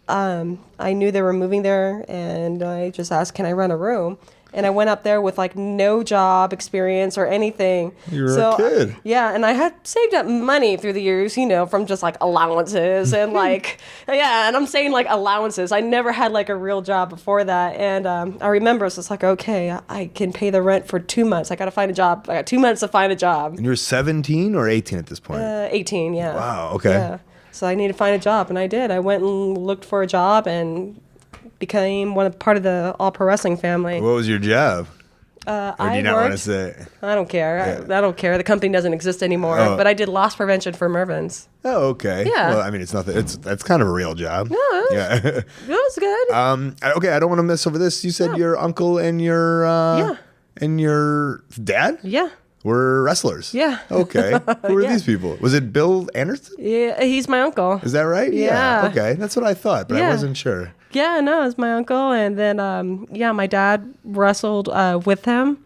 I knew they were moving there and I just asked, can I rent a room? And I went up there with like no job experience or anything.
You were a kid.
Yeah, and I had saved up money through the years, from just like allowances and like, and I'm saying like allowances. I never had like a real job before that. And I remember it's just like, okay, I can pay the rent for 2 months. I got to find a job. I got 2 months to find a job.
And you were 17 or 18 at this point?
18, yeah.
Wow, okay.
Yeah. So I needed to find a job, and I did. I went and looked for a job and became part of the All Pro Wrestling family.
What was your job? Or do you not want to say?
I don't care. I don't care. The company doesn't exist anymore. But I did loss prevention for Mervyn's.
Oh, okay.
Yeah.
Well, I mean, it's nothing. That's kind of a real job.
No,
yeah.
It was good.
Okay, I don't want to miss over this. You said your uncle and your and your dad.
Yeah.
Were wrestlers.
Yeah.
Okay. Who were these people? Was it Bill Anderson?
Yeah, he's my uncle.
Is that right?
Yeah.
Okay, that's what I thought, but I wasn't sure.
Yeah, no, it's my uncle, and then my dad wrestled with him,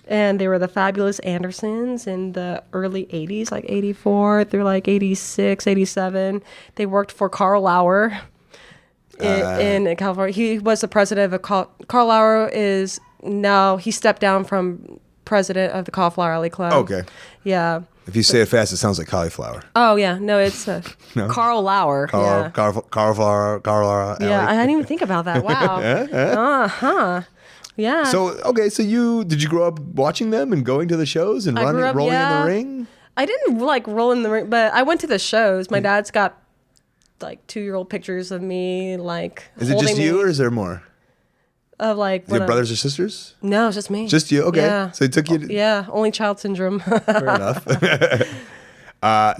and they were the Fabulous Andersons in the early '80s, like '84 through like '86, '87. They worked for Carl Lauer in California. He was the president of Carl Lauer is now he stepped down from president of the Cauliflower Alley Club.
Okay.
Yeah.
If you say it fast, it sounds like cauliflower.
Oh yeah, no, it's
No?
Carl Lauer.
Cauliflower.
Yeah, I didn't even think about that. Wow. Yeah.
So did you grow up watching them and going to the shows and rolling in the ring?
I didn't like roll in the ring, but I went to the shows. My dad's got like 2-year-old pictures of me, like.
Is it just you, or is there more?
Of like.
Do you have brothers or sisters?
No, it's just me.
Just you? Okay.
Yeah.
So it took you.
Yeah, only child syndrome.
Fair enough.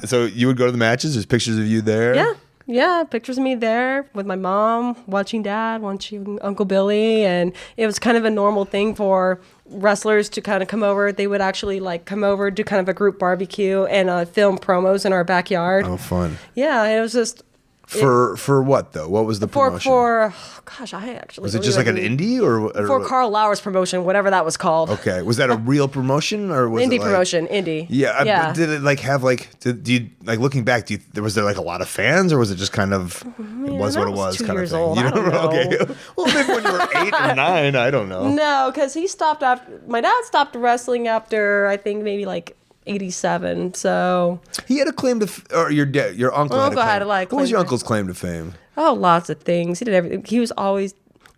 So you would go to the matches. There's pictures of you there.
Yeah. Yeah, pictures of me there with my mom, watching Dad, watching Uncle Billy, and it was kind of a normal thing for wrestlers to kind of come over. They would actually like come over, do kind of a group barbecue, and film promos in our backyard.
Oh, fun.
Yeah, it was just
For what though? What was the promotion?
Gosh, I actually
Was it just like an indie or
for Carl Lauer's promotion, whatever that was called.
Okay, was that a real promotion or was
Indie
it like,
promotion, indie.
Yeah,
yeah.
But did it like have like? Do you like looking back? Was there like a lot of fans or was it just kind of was what it was
2
kind
years
of thing?
old.
You
I don't know.
Okay, well maybe when you were 8 or 9, I don't know.
No, because he stopped after my dad stopped wrestling after I think maybe like 87. So
He had a claim to, or your uncle.
Uncle
had a claim.
had
What was your
claim to-
uncle's claim to fame?
lots of things. He did everything. He was always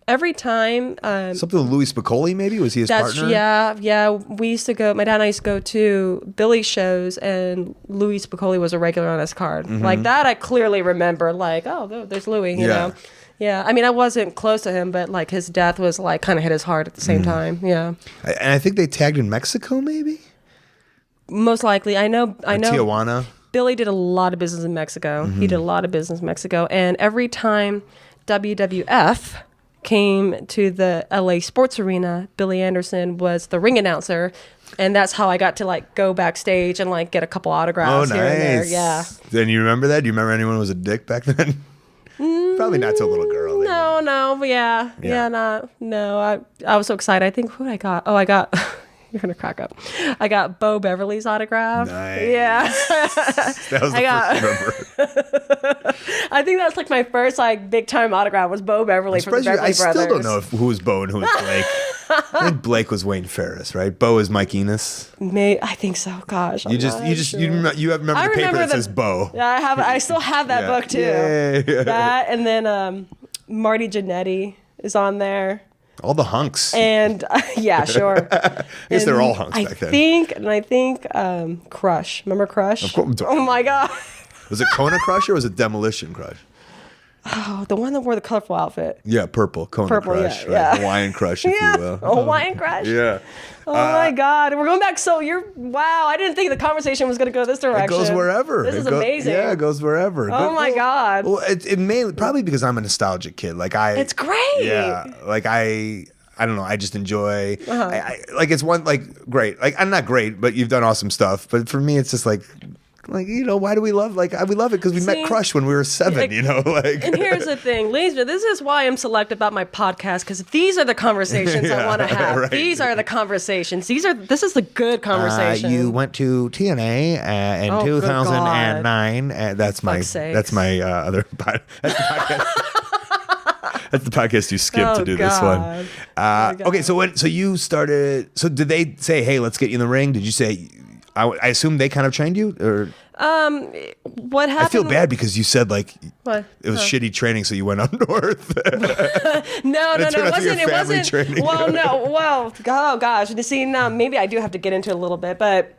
every time.
Something with Louis Spicoli, maybe? Was he his partner?
Yeah. We used to go. My dad and I used to go to Billy's shows, and Louis Spicoli was a regular on his card. Like that, I clearly remember. Like, oh, there's Louis. You know. Yeah, I mean, I wasn't close to him, but like his death was like kind of hit his heart at the same time. Yeah,
And I think they tagged in Mexico, maybe?
most likely. I know.
Tijuana.
Billy did a lot of business in Mexico. He did a lot of business in Mexico, and every time WWF came to the LA Sports Arena, Billy Anderson was the ring announcer, and that's how I got to like go backstage and like get a couple autographs
Oh,
here and there.
nice.
Yeah.
Then you remember that? Do you remember anyone was a dick back then? Probably not to a little girl. they
No, but yeah, I was so excited. I think who I got? Oh, I got. You're gonna crack up. I got Bo Beverly's autograph.
Nice.
Yeah.
That was the first number.
I think that's like my first like big time autograph was Bo Beverly from the Beverly
I
Brothers.
still don't know who was Bo and who was Blake. I think Blake was Wayne Ferris, right? Bo is Mike Enos.
I think so. Gosh,
You remember the paper that says Bo.
Yeah, I still have that book too.
Yeah.
That and then Marty Jannetty is on there.
All the hunks.
And yeah, sure.
I guess they're all hunks back then.
I think Crush. Remember Crush?
Of course.
Oh my God.
Was it Kona Crush or was it Demolition Crush?
Oh, the one that wore the colorful outfit.
Yeah, purple. Kona
Purple,
Crush.
yeah,
Right?
yeah.
Hawaiian Crush, if you will.
Hawaiian Crush.
Yeah.
Oh my God. We're going back. So wow. I didn't think the conversation was going to go this direction.
It goes wherever.
This is amazing.
Yeah, it goes wherever.
Oh my God.
Well, it mainly probably because I'm a nostalgic kid.
It's great.
Yeah, like I don't know. I just enjoy. I like it's one like great. Like I'm not great, but you've done awesome stuff. But for me, it's just like why do we love we love it because we met Crush when we were 7.
And here's the thing, ladies, this is why I'm selective about my podcast because these are the conversations I want to have.
Right.
These are the conversations. This is the good conversation.
You went to TNA in
Oh, good
2009. That's my
Fuck's sakes.
that's my other that's the podcast. That's the podcast you skipped to do this one. Okay, so you started. So did they say, "Hey, let's get you in the ring"? Did you say? I assume they kind of trained you, or
What happened?
I feel bad because you said like
What?
it was shitty training, so you went up north.
No,
It turned out to be
it
a family
wasn't.
training.
Oh gosh. See, now maybe I do have to get into it a little bit, but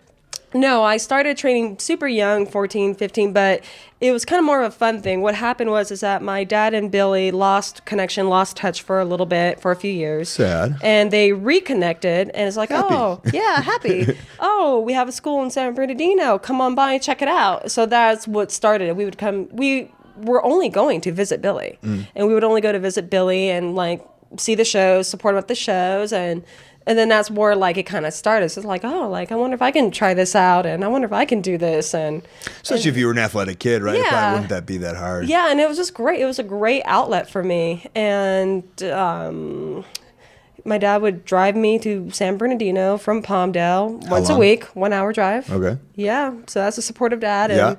no, I started training super young, 14, 15, but it was kind of more of a fun thing. What happened is that my dad and Billy lost connection, lost touch for a little bit, for a few years.
Sad.
And they reconnected, and it's like,
Happy.
oh, yeah, happy. Oh, we have a school in San Bernardino. Come on by and check it out. So that's what started it. We were only going to visit Billy, and we would only go to visit Billy and like see the shows, support him at the shows, and then that's where like it kind of started. So it's like, oh, like I wonder if I can try this out, and I wonder if I can do this, and
Especially if you were an athletic kid, right? It
Yeah.
probably wouldn't that be that hard?
yeah, and it was just great. It was a great outlet for me, and my dad would drive me to San Bernardino from Palmdale once a
long?
week, 1 hour drive.
Okay.
Yeah, so that's a supportive dad, and
Yeah.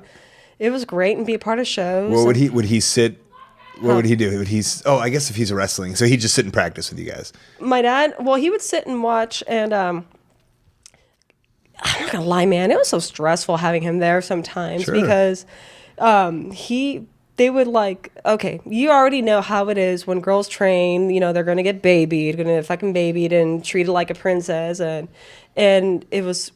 it was great and be a part of shows.
What would
and-
he sit? What would he do? I guess if he's wrestling, so he'd just sit and practice with you guys.
My dad, well, he would sit and watch, and I'm not gonna lie, man, it was so stressful having him there sometimes
Sure.
because they would like, okay, you already know how it is when girls train, you know, they're gonna get babied, gonna get fucking babied and treated like a princess, and it was,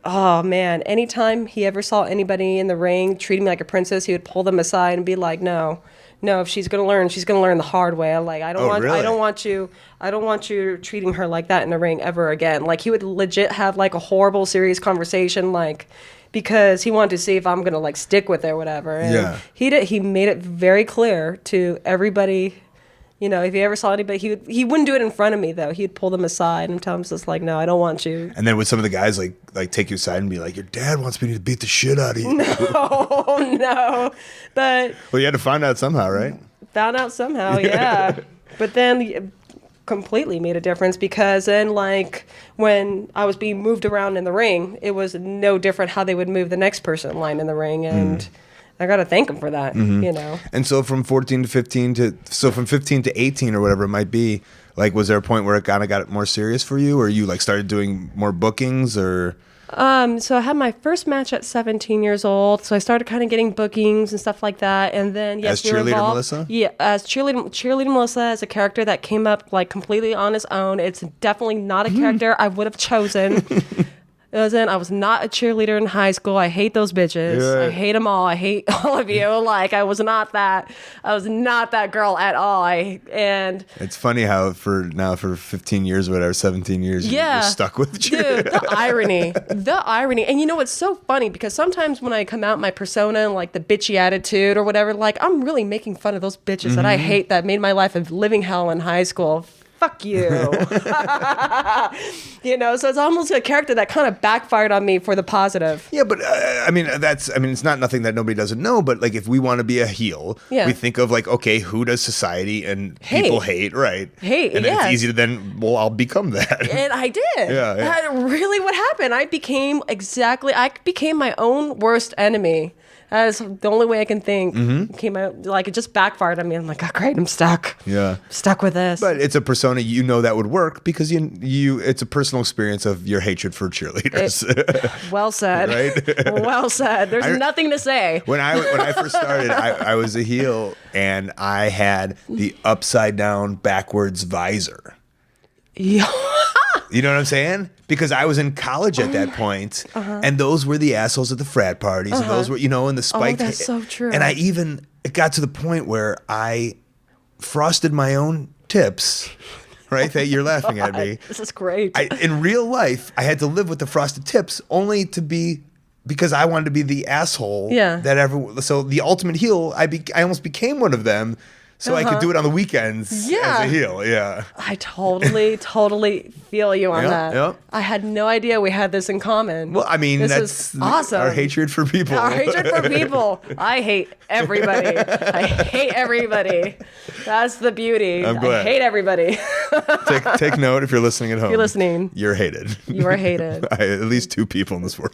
oh man, anytime he ever saw anybody in the ring treating me like a princess, he would pull them aside and be like, no, if she's gonna learn the hard way. I'm like, I don't want you treating her like that in the ring ever again. Like he would legit have like a horrible, serious conversation, like because he wanted to see if I'm gonna like stick with it or whatever. And
Yeah.
he made it very clear to everybody, You know, if he ever saw anybody, he wouldn't do it in front of me though. He'd pull them aside and tell them just like, no, I don't want you.
And then would some of the guys like take you aside and be like, your dad wants me to beat the shit out of you?
Oh no, but
Well, you had to find out somehow, right?
found out somehow, yeah. But then it completely made a difference because then like when I was being moved around in the ring, it was no different how they would move the next person in line in the ring, and I got to thank them for that, you know.
And so from 14 to 15 from 15 to 18 or whatever it might be, like, was there a point where it kind of got more serious for you, or you like started doing more bookings, or?
So I had my first match at 17 years old. So I started kind of getting bookings and stuff like that. And then yes,
as Cheerleader Melissa?
Yeah, as Cheerleader Melissa as a character that came up like completely on his own. It's definitely not a character I would have chosen. I was not a cheerleader in high school. I hate those bitches.
Yeah.
I hate them all. I hate all of you. Like I was not that girl at all.
It's funny how for 15 years or whatever, 17 years, you're stuck with cheerleader.
Dude, the irony. And you know, it's so funny because sometimes when I come out my persona and like the bitchy attitude or whatever, like I'm really making fun of those bitches that I hate that made my life a living hell in high school. Fuck you. You know, so it's almost a character that kind of backfired on me for the positive.
Yeah, but it's not nothing that nobody doesn't know, but like if we want to be a heel, we think of like, okay, who does society and people hate, right?
Hate,
and then it's easy to then, well, I'll become that.
And I did.
Yeah.
That's really what happened. I became my own worst enemy. That's the only way I can think. Came out like it just backfired on me. I'm like, oh, great, I'm stuck.
Yeah,
stuck with this.
But it's a persona that would work because you it's a personal experience of your hatred for cheerleaders.
Well said.
Right.
Well said. There's nothing to say.
When I first started, I was a heel and I had the upside down backwards visor.
Yeah.
You know what I'm saying? Because I was in college at that point, and those were the assholes at the frat parties, and those were, and the spiked.
Oh, that's so true.
And it got to the point where I frosted my own tips. Right? That you're laughing at me.
This is great.
In real life, I had to live with the frosted tips only to be. Because I wanted to be the asshole.
Yeah.
So the ultimate heel, I almost became one of them. So I could do it on the weekends as a heel, yeah.
I totally feel you on that.
Yeah.
I had no idea we had this in common.
Well, I mean,
that's awesome.
Our hatred for people.
Our hatred for people. I hate everybody. I hate everybody. That's the beauty.
I'm glad.
I hate everybody.
Take note if you're listening at home.
If you're listening.
You're hated.
You are hated.
At least two people in this world.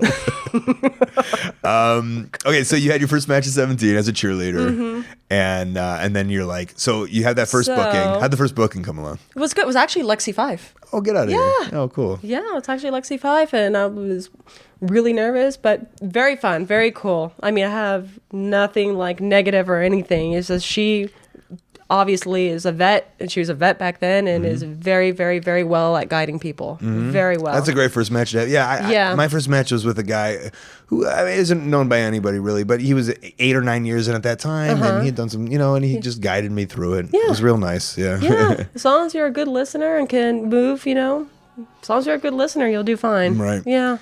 Okay, so you had your first match at 17 as a cheerleader, and then you're like, so you had that first booking. How'd the first booking come along?
It was good. It was actually Lexi 5.
Oh, get out of here. Oh, cool.
Yeah, it's actually Lexi 5, and I was really nervous, but very fun, very cool. I mean, I have nothing like negative or anything. It's just she obviously is a vet, and she was a vet back then, and is very, very, very well at guiding people. Very well.
That's a great first match to have. Yeah, my first match was with a guy who isn't known by anybody really, but he was 8 or 9 years in at that time, and he had done some, and he just guided me through it.
Yeah.
It was real nice. Yeah.
Yeah, as long as you're a good listener and can move, as long as you're a good listener, you'll do fine.
Right.
Yeah.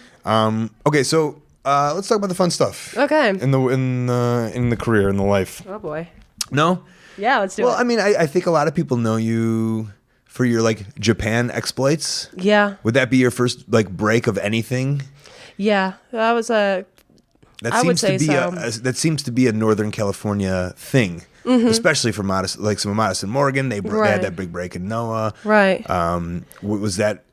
Okay, so let's talk about the fun stuff.
Okay.
In the career, in the life.
Oh boy.
No.
Yeah, let's do it.
Well, I mean, I think a lot of people know you for your like Japan exploits.
Yeah.
Would that be your first like break of anything?
Yeah, that was I would say so.
That seems to be a Northern California thing, especially for some of Madison Morgan. They had that big break in Noah.
Right.
Was that?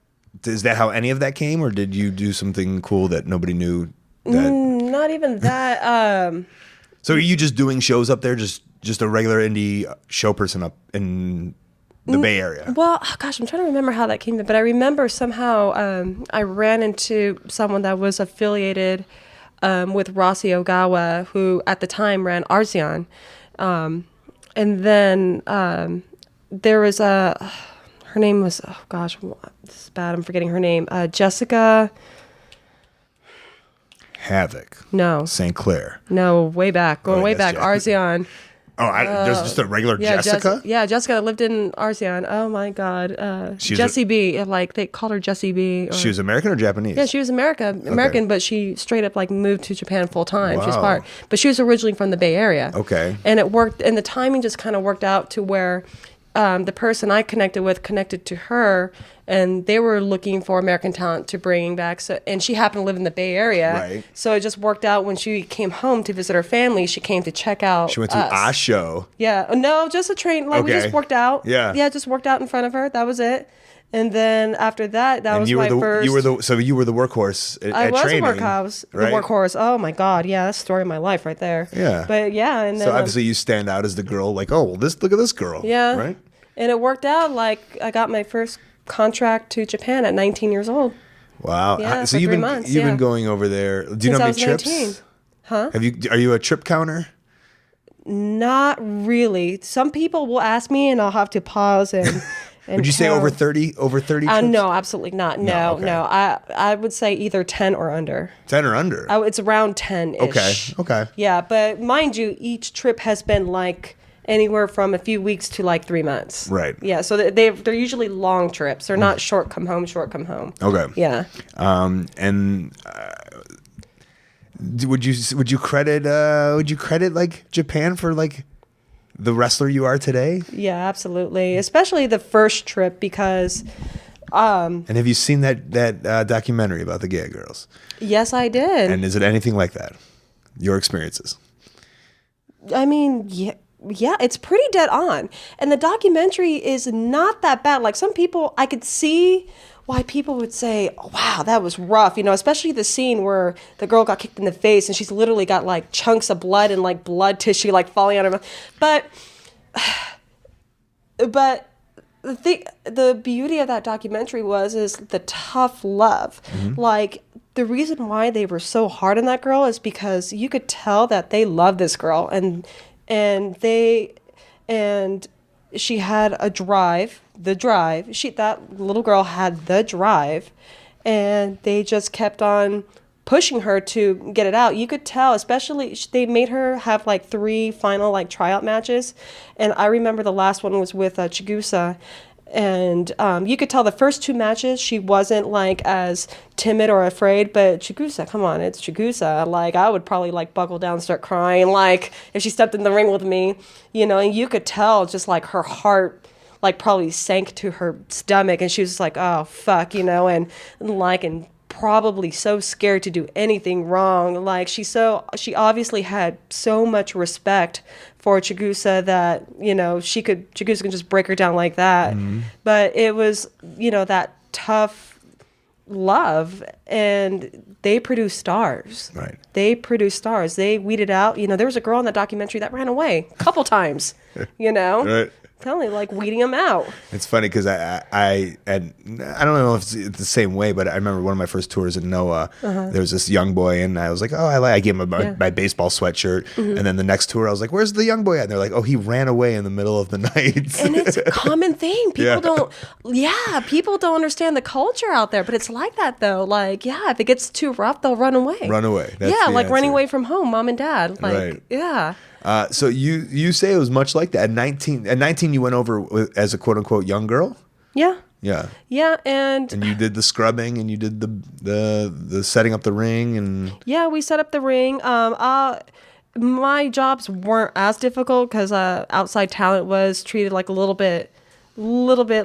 Is that how any of that came, or did you do something cool that nobody knew?
Not even that.
So are you just doing shows up there, just a regular indie show person up in the Bay Area?
Well, gosh, I'm trying to remember how that came in, but I remember somehow I ran into someone that was affiliated with Rossi Ogawa, who at the time ran Arzion. And then there was her name was, oh gosh, this is bad, I'm forgetting her name, Jessica...
Havoc.
No.
St. Clair.
No, way back. Going way back. Arzion.
Oh, there's just a regular Jessica?
Jessica lived in Arzion. Oh, my God. Jessie B. Like, they called her Jessie B.
She was American or Japanese?
Yeah, she was American, but she straight up, like, moved to Japan full time.
Wow.
She was but she was originally from the Bay Area.
Okay.
And it worked, and the timing just kind of worked out to where the person I connected with connected to her, and they were looking for American talent to bring back. So, and she happened to live in the Bay Area,
Right.
so it just worked out. When she came home to visit her family, she came to check out.
She went to
us.
a show.
Yeah, no, just a train. Like we
Okay.
just worked out.
Yeah.
Just worked out in front of her. That was it. And then after that,
And
was
you
my
were the
first.
you were the workhorse at
I was
training.
a workhorse.
right?
The workhorse. Oh my God, yeah, that's the story of my life right there.
Yeah.
But yeah, and then
So obviously you stand out as the girl. Like, oh, well, look at this girl.
yeah,
Right.
And it worked out. Like I got my first contract to Japan at 19 years old.
Wow.
Yeah,
So
for
you've
3
been
months,
you've
yeah.
been going over there. Do you
Since
know how
I
many
was
trips?
19. Huh?
Are you a trip counter?
Not really. Some people will ask me, and I'll have to pause and. And
Would you say
count.
over 30? Over 30 trips?
No, absolutely not. No,
okay.
no. I would say either 10 or under.
10 or under.
It's around 10-ish.
Okay.
Yeah, but mind you, each trip has been like anywhere from a few weeks to like 3 months.
Right.
Yeah, so they're usually long trips. They're not short come home.
Okay.
Yeah.
And would you credit like Japan for like the wrestler you are today?
Yeah, absolutely. Especially the first trip because
And have you seen that documentary about the gay girls?
yes, I did.
And is it anything like that? Your experiences?
I mean, yeah, it's pretty dead on. And the documentary is not that bad. Like some people, I could see why people would say, oh, wow, that was rough. Especially the scene where the girl got kicked in the face and she's literally got like chunks of blood and like blood tissue like falling out of her mouth. But the beauty of that documentary is the tough love.
Mm-hmm. Like
the reason why they were so hard on that girl is because you could tell that they love this girl and she had a drive. That little girl had the drive, and they just kept on pushing her to get it out. You could tell, especially they made her have like 3 final like tryout matches, and I remember the last one was with Chigusa. And you could tell the first 2 matches she wasn't like as timid or afraid, but Chigusa, come on, it's Chigusa. Like I would probably like buckle down and start crying like if she stepped in the ring with me, and you could tell just like her heart like probably sank to her stomach and she was just like, oh fuck, and probably so scared to do anything wrong. Like she obviously had so much respect for Chigusa that, Chigusa can just break her down like that. Mm-hmm. But it was, that tough love, and they produced stars.
Right.
They produced stars. They weeded out, there was a girl in that documentary that ran away a couple times,
Right.
Totally like weeding them out.
It's funny because I don't know if it's the same way, but I remember one of my first tours in Noah. There was this young boy, and I was like, oh, I gave him my baseball sweatshirt. Mm-hmm. And then the next tour, I was like, where's the young boy at? And they're like, oh, he ran away in the middle of the night.
And it's a common thing. People don't understand the culture out there, but it's like that though. Like, if it gets too rough, they'll run away.
Run away. That's
like
answer.
running away from home, mom and dad. Like,
right.
Yeah.
So you say it was much like that. At 19 you went over as a quote unquote young girl?
Yeah.
Yeah.
Yeah, and
you did the scrubbing and you did the setting up the ring and
yeah, we set up the ring. My jobs weren't as difficult because outside talent was treated like a little bit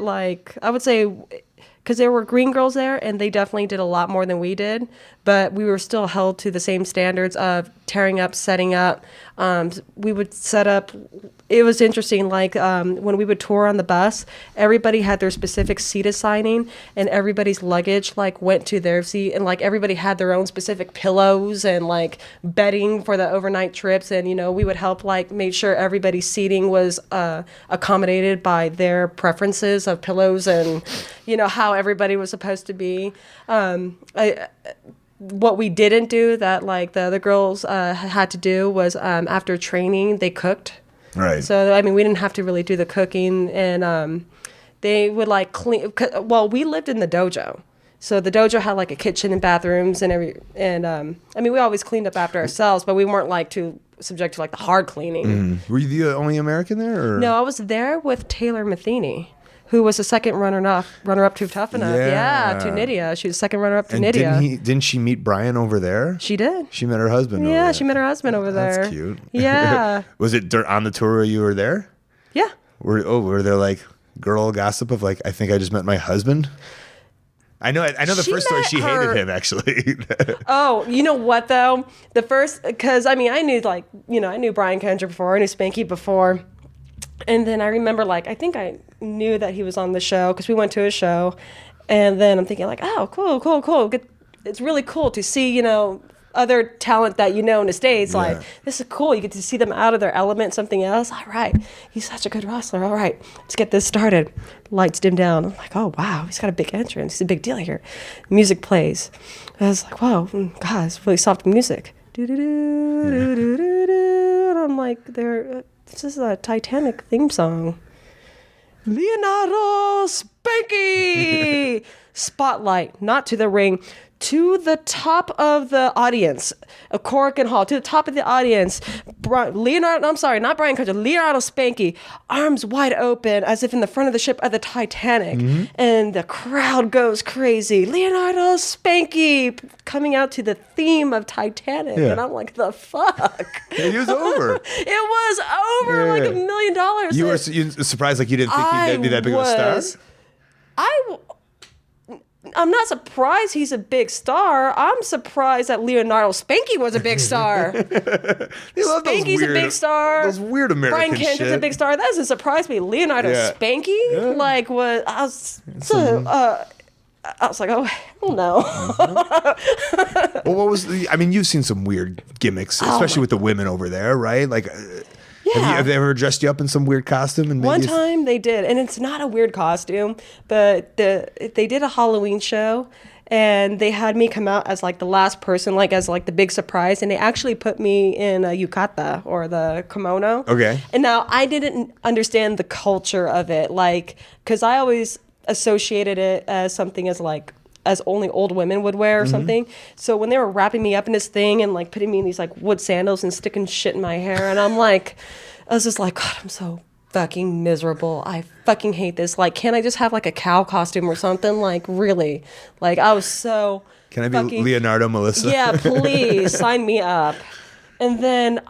like, I would say, because there were green girls there and they definitely did a lot more than we did, but we were still held to the same standards of tearing up, setting up. We would set up. It was interesting, like when we would tour on the bus, everybody had their specific seat assigning, and everybody's luggage like went to their seat, and like everybody had their own specific pillows and like bedding for the overnight trips, and we would help like make sure everybody's seating was accommodated by their preferences of pillows and how everybody was supposed to be. What we didn't do that like the other girls had to do was after training they cooked.
right.
So I mean we didn't have to really do the cooking, and they would like clean. Well, we lived in the dojo, so the dojo had like a kitchen and bathrooms and I mean we always cleaned up after ourselves, but we weren't like too subject to like the hard cleaning.
Were you the only American there? Or?
No, I was there with Taylor Matheny, who was the second runner-up to Tough Enough. Yeah, to Nydia. She was the second runner-up to
And
Nydia.
didn't she meet Brian over there?
She did.
She met her husband over there.
She met her husband over there.
That's cute.
Yeah.
Was it on the tour where you were there?
Yeah.
Were there like girl gossip of like, I think I just met my husband? I know the
She
first story,
met
she
her-
hated him, actually.
Oh, you know what though? The first, because I mean, I knew Brian Kendrick before, I knew Spanky before, and then I remember like I think I knew that he was on the show because we went to a show, and then I'm thinking like, oh, cool. It's really cool to see other talent that in the States.
Yeah.
Like, this is cool. You get to see them out of their element, something else. All right, he's such a good wrestler. All right, let's get this started. Lights dim down. I'm like, oh wow, he's got a big entrance. He's a big deal here. Music plays. I was like, wow, God, it's really soft music. And I'm like, this is a Titanic theme song. Leonardo Spanky! Spotlight, not to the ring, to the top of the audience, a Corrigan Hall, to the top of the audience. Leonardo Spanky, arms wide open, as if in the front of the ship of the Titanic. And the crowd goes crazy. Leonardo Spanky coming out to the theme of Titanic.
Yeah.
And I'm like, the fuck?
It was over.
It was over like $1 million.
You were surprised, like you didn't think he'd be that big of a star?
I'm not surprised he's a big star. I'm surprised that Leonardo Spanky was a big star.
They love those
Spanky's
weird,
a big star.
Those weird American
Brian Kendrick's
shit.
a big star. That doesn't surprise me. Leonardo
Yeah.
Spanky,
Yeah.
like, was I was like, oh hell no.
Well, what was you've seen some weird gimmicks, especially with the women over there, right? Like, have they ever dressed you up in some weird costume? And
One time they did, and it's not a weird costume, but they did a Halloween show, and they had me come out as like the last person, like as like the big surprise, and they actually put me in a yukata or the kimono.
Okay.
And now I didn't understand the culture of it, like, because I always associated it as something as only old women would wear or something. So when they were wrapping me up in this thing and like putting me in these like wood sandals and sticking shit in my hair, and I was just like, God, I'm so fucking miserable. I fucking hate this. Like, can't I just have like a cow costume or something? Like, really? Like, I was so.
Can I be Leonardo Melissa?
Yeah, please sign me up. And then,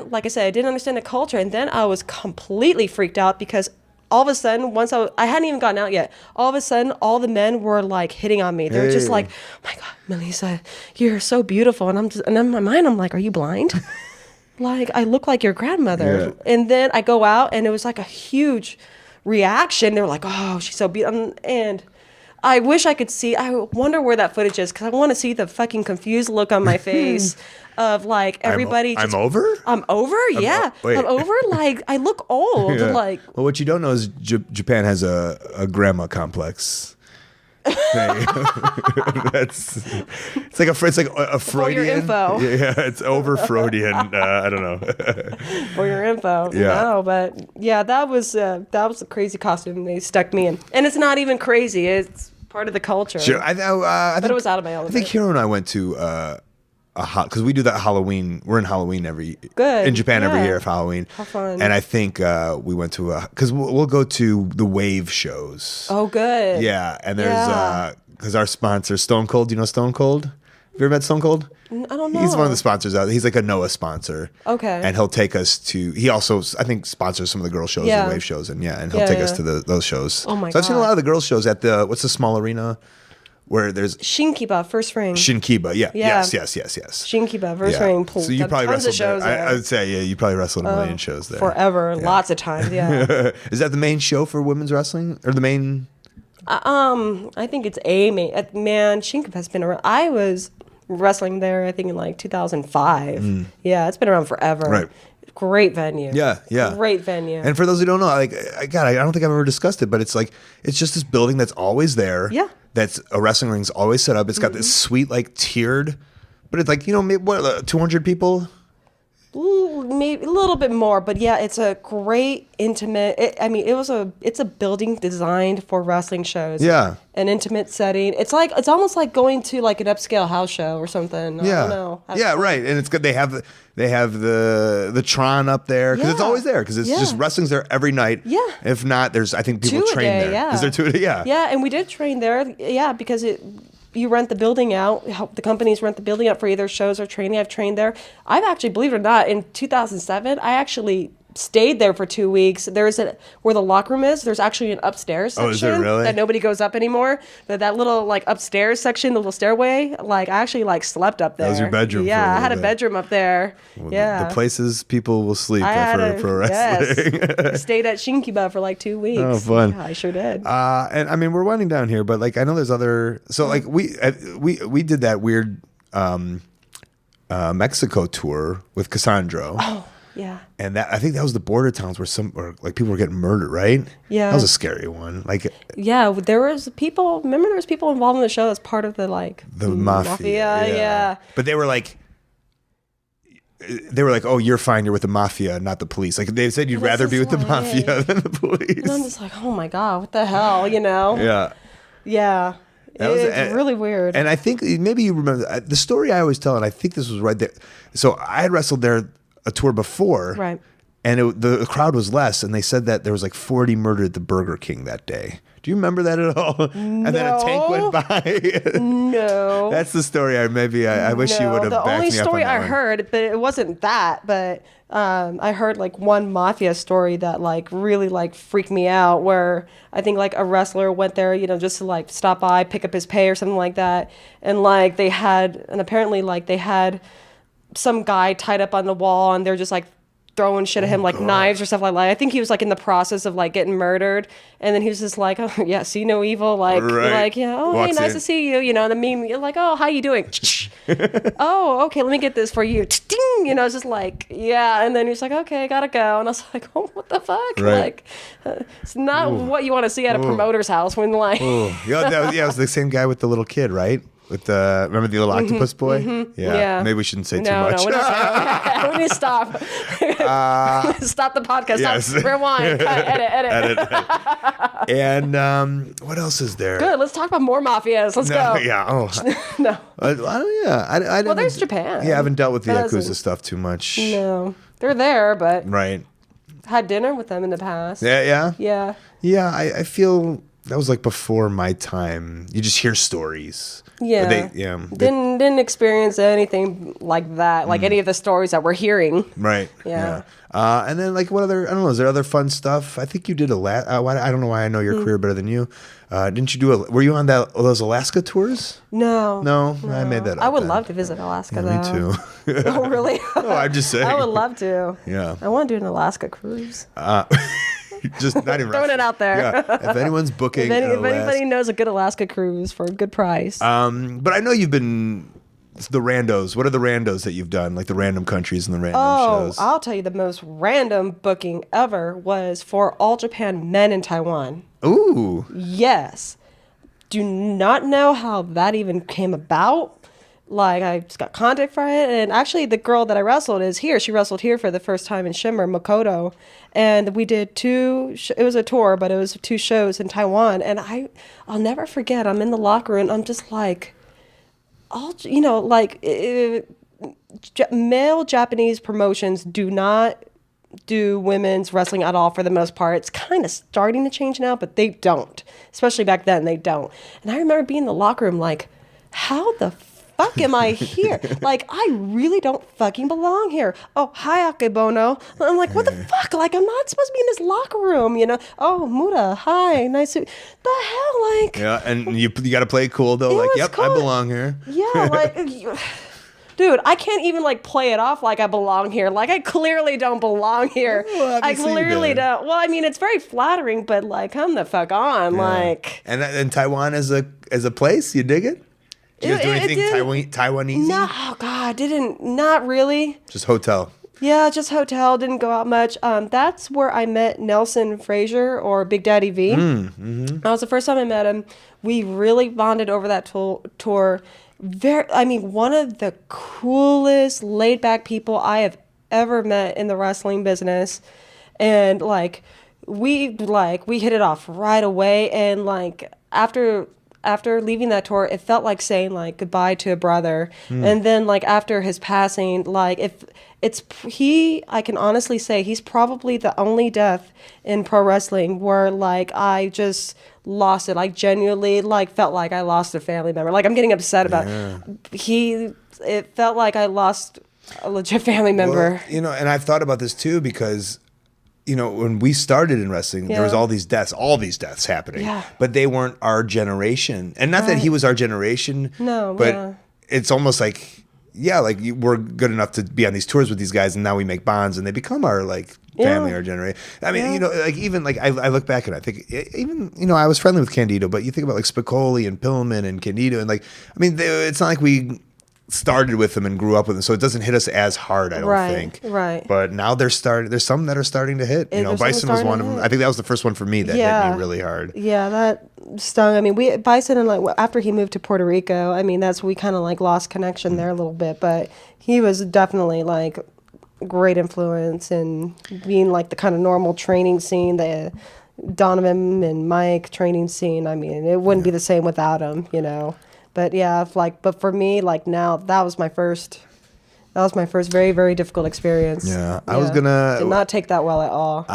like I said, I didn't understand the culture, and then I was completely freaked out because all of a sudden, I hadn't even gotten out yet. All of a sudden, all the men were like hitting on me. They were just like, oh my God, Melissa, you're so beautiful. And in my mind, I'm like, are you blind? Like, I look like your grandmother.
Yeah.
And then I go out, and it was like a huge reaction. They were like, oh, she's so beautiful. And I wish I could see. I wonder where that footage is, because I want to see the fucking confused look on my face of like everybody.
I'm over?
I'm over? Yeah.
wait.
I'm over? Like, I look old.
Yeah.
Like,
well, what you don't know is Japan has a grandma complex. It's like a Freudian.
For your info.
Yeah, it's over Freudian. I don't know.
for your info.
Yeah.
No, but yeah, that was a crazy costume they stuck me in, and it's not even crazy. It's part of the culture.
Sure, I think
it was out of my element.
I think Hiro and I went to because we do that Halloween. We're in Halloween in Japan every
Yeah.
year for Halloween.
How fun.
And I think we went to because we'll go to the Wave shows.
Oh, good.
Yeah, and there's because our sponsor Stone Cold. Do you know Stone Cold? Have you ever met Stone Cold?
I don't know.
He's one of the sponsors out there. He's like a Noah sponsor.
Okay.
And he'll take us to. He also, I think, sponsors some of the girl shows,
Yeah.
the Wave shows, and he'll take us to those shows.
Oh my
So I've seen a
God.
lot of the girl shows at what's the small arena where there's
Shinkiba, first ring.
Shinkiba. Yeah.
Yeah.
Yes.
Shinkiba, first
Yeah.
ring.
So you
Got
probably
tons of
wrestled
shows
there.
there.
I would say, yeah, you probably wrestled a million shows there.
Forever, lots of times. Yeah.
Is that the main show for women's wrestling, or the main?
I think it's man. Shinkiba has been around. I was wrestling there, I think, in like 2005. Yeah, it's been around forever.
Right.
Great venue.
Yeah.
Great venue.
And for those who don't know, like, I don't think I've ever discussed it, but it's just this building that's always there.
Yeah.
That's a wrestling ring's always set up. It's got this sweet, like, tiered, but it's like, maybe, 200 people?
Ooh, maybe a little bit more, but yeah, it's a great intimate. It's a building designed for wrestling shows.
Yeah.
An intimate setting. It's almost like going to like an upscale house show or something.
Yeah.
I don't know.
Yeah, right. And it's good. They have the Tron up there because it's
Yeah.
always there because it's just wrestling's there every night.
Yeah.
If not, there's I think people
2 a
train
day,
there.
yeah.
Is there 2 a day? Yeah.
Yeah, and we did train there. Yeah, because you rent the building out. The companies rent the building out for either shows or training. I've trained there. I've actually, believe it or not, in 2007, I actually stayed there for 2 weeks. Where the locker room is, there's actually an upstairs section.
Oh, is there really?
That nobody goes up anymore. But that little like upstairs section, the little stairway, like I actually like slept up there.
That was your bedroom.
Yeah,
for a
I had a
little bit.
bedroom up there. Yeah.
The places people will sleep
I had
for pro wrestling.
Yes. Stayed at Shinkiba for like 2 weeks.
Oh, fun.
Yeah, I sure did.
And I mean, we're winding down here, but like I know there's other. So like we did that weird Mexico tour with Cassandro.
Oh, yeah.
And that I think that was the border towns where like people were getting murdered, right?
Yeah.
That was a scary one. Like
Yeah, there was people. Remember, there was people involved in the show as part of the
mafia.
Yeah.
But they were like, oh, you're fine. You're with the mafia, not the police. Like they said, you'd rather be with the mafia than the police.
And I'm just like, oh my god, what the hell, you know?
Yeah.
Yeah. It's really weird.
And I think maybe you remember the story I always tell, and I think this was right there. So I had wrestled there a tour before,
right?
And the crowd was less, and they said that there was like 40 murdered at the Burger King that day. Do you remember that at all? No. And then a tank went by.
No.
That's the story. I wish you would have backed me up on that
The only story I
one.
heard, but it wasn't that, but I heard like one mafia story that like really like freaked me out, where I think like a wrestler went there, you know, just to like stop by, pick up his pay or something like that. And like apparently like they had some guy tied up on the wall, and they're just like throwing shit at him, like knives or stuff like that. I think he was like in the process of like getting murdered, and then he was just like, oh yeah, see no evil, like
right.
like yeah, oh
Walks
hey, nice
in.
to see you, you know. And I mean, you're like, oh, how you doing? Oh, okay, let me get this for you. Ding, you know, it's just like yeah. And then he's like, okay, gotta go. And I was like, oh, what the fuck?
Right.
Like, it's not what you want to see at a promoter's house when like.
Yeah, it was the same guy with the little kid, right? With the remember the little octopus boy?
Yeah.
Maybe we shouldn't say too
No,
much.
we need to stop. Stop the podcast.
Yes.
Stop. Rewind. Cut. Edit.
And what else is there?
Good. Let's talk about more mafias. Let's go.
Yeah. Oh.
No.
I
There's Japan.
Yeah, I haven't dealt with the
That
Yakuza
doesn't-
stuff too much.
No. They're there, but
Right.
had dinner with them in the past.
Yeah.
Yeah.
Yeah. I feel that was like before my time. You just hear stories.
Yeah.
But
Didn't experience anything like that, like any of the stories that we're hearing.
Right.
Yeah.
And then like what other? I don't know. Is there other fun stuff? I think you did I don't know why I know your career better than you. Didn't you do? Were you on those Alaska tours?
No.
No, I made that up.
I would
then.
love to visit Alaska,
Yeah,
though.
me too.
Oh, really?
No, I'm just saying.
I would love to.
Yeah.
I want to do an Alaska cruise.
Just not even
Throwing it out there.
Yeah. If anyone's booking,
If
Alaska-
anybody knows a good Alaska cruise for a good price.
But I know you've been the randos. What are the randos that you've done? Like the random countries and the random shows.
I'll tell you the most random booking ever was for All Japan Men in Taiwan.
Ooh.
Yes. Do not know how that even came about. Like, I just got contact for it. And actually, the girl that I wrestled is here. She wrestled here for the first time in Shimmer, Makoto. And we did it was a tour, but it was 2 shows in Taiwan. And I'll never forget, I'm in the locker room. I'm just like, male Japanese promotions do not do women's wrestling at all for the most part. It's kind of starting to change now, but they don't. Especially back then, they don't. And I remember being in the locker room like, how the fuck am I here? Like, I really don't fucking belong here. Oh, hi, Akebono. I'm like, what the fuck? Like, I'm not supposed to be in this locker room, you know? Oh, Muda, hi, nice to... The hell, like...
Yeah, and you got to play it cool, though.
It
Like,
was
yep,
cool.
I belong here.
Yeah, like... Dude, I can't even like play it off like I belong here. Like, I clearly don't belong here.
Well,
I
obviously you
clearly
did.
don't. Well, I mean, it's very flattering, but like, come the fuck on.
Yeah.
Like...
And Taiwan as a place, you dig it? Did you guys do anything Taiwanese?
No, oh God, not really.
Just hotel.
Yeah, just hotel. Didn't go out much. That's where I met Nelson Frazier, or Big Daddy V. That was the first time I met him. We really bonded over that tour. One of the coolest, laid back people I have ever met in the wrestling business, and like we hit it off right away. And like after leaving that tour, it felt like saying like goodbye to a brother. And then like after his passing, like I can honestly say he's probably the only death in pro wrestling where like I just lost it. Like genuinely like felt like I lost a family member. Like I'm getting upset about it. It felt like I lost a legit family member.
Well, and I've thought about this too, because when we started in wrestling, there was
Yeah.
all these deaths happening.
Yeah.
But they weren't our generation. And not that he was our generation.
No,
but
yeah.
it's almost like, we're good enough to be on these tours with these guys, and now we make bonds, and they become our family, our generation. I mean, I look back and I think even I was friendly with Candido, but you think about Spicoli and Pillman and Candido, and it's not like we started with them and grew up with them, so it doesn't hit us as hard, I don't think.
Right.
But now there's some that are starting to hit.
There's some
Bison was
starting
one
to
of them.
hit.
I think that was the first one for me that hit me really hard.
Yeah, that stung. I mean, Bison, and after he moved to Puerto Rico, I mean, we kind of lost connection there a little bit, but he was definitely great influence in being the kind of normal training scene, the Donovan and Mike training scene. I mean, it wouldn't be the same without him, But yeah, but for me, now that was my first very, very difficult experience.
Yeah, I was gonna
did not take that well at all.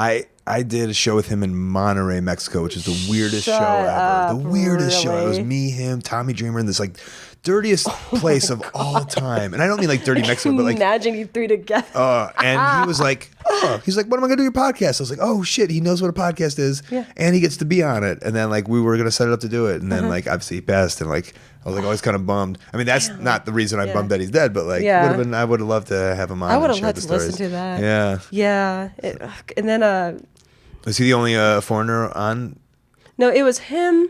I did a show with him in Monterrey, Mexico, which is the weirdest
Shut
show ever.
up,
The weirdest show. It was
really?
me, him, Tommy Dreamer, in this dirtiest place of all time. And I don't mean dirty Mexico, but
Imagine you three together.
and he was he's like, what am I gonna do your podcast? I was like, oh shit, he knows what a podcast is, and he gets to be on it. And then we were gonna set it up to do it, and then obviously he passed, and I was always kind of bummed. I mean, that's not the reason I'm bummed that he's dead, but I would have loved to have him on.
I would have
and share
loved
the
to
stories.
listen to that.
Yeah.
Yeah. And then
Was he the only foreigner on?
no, it was him.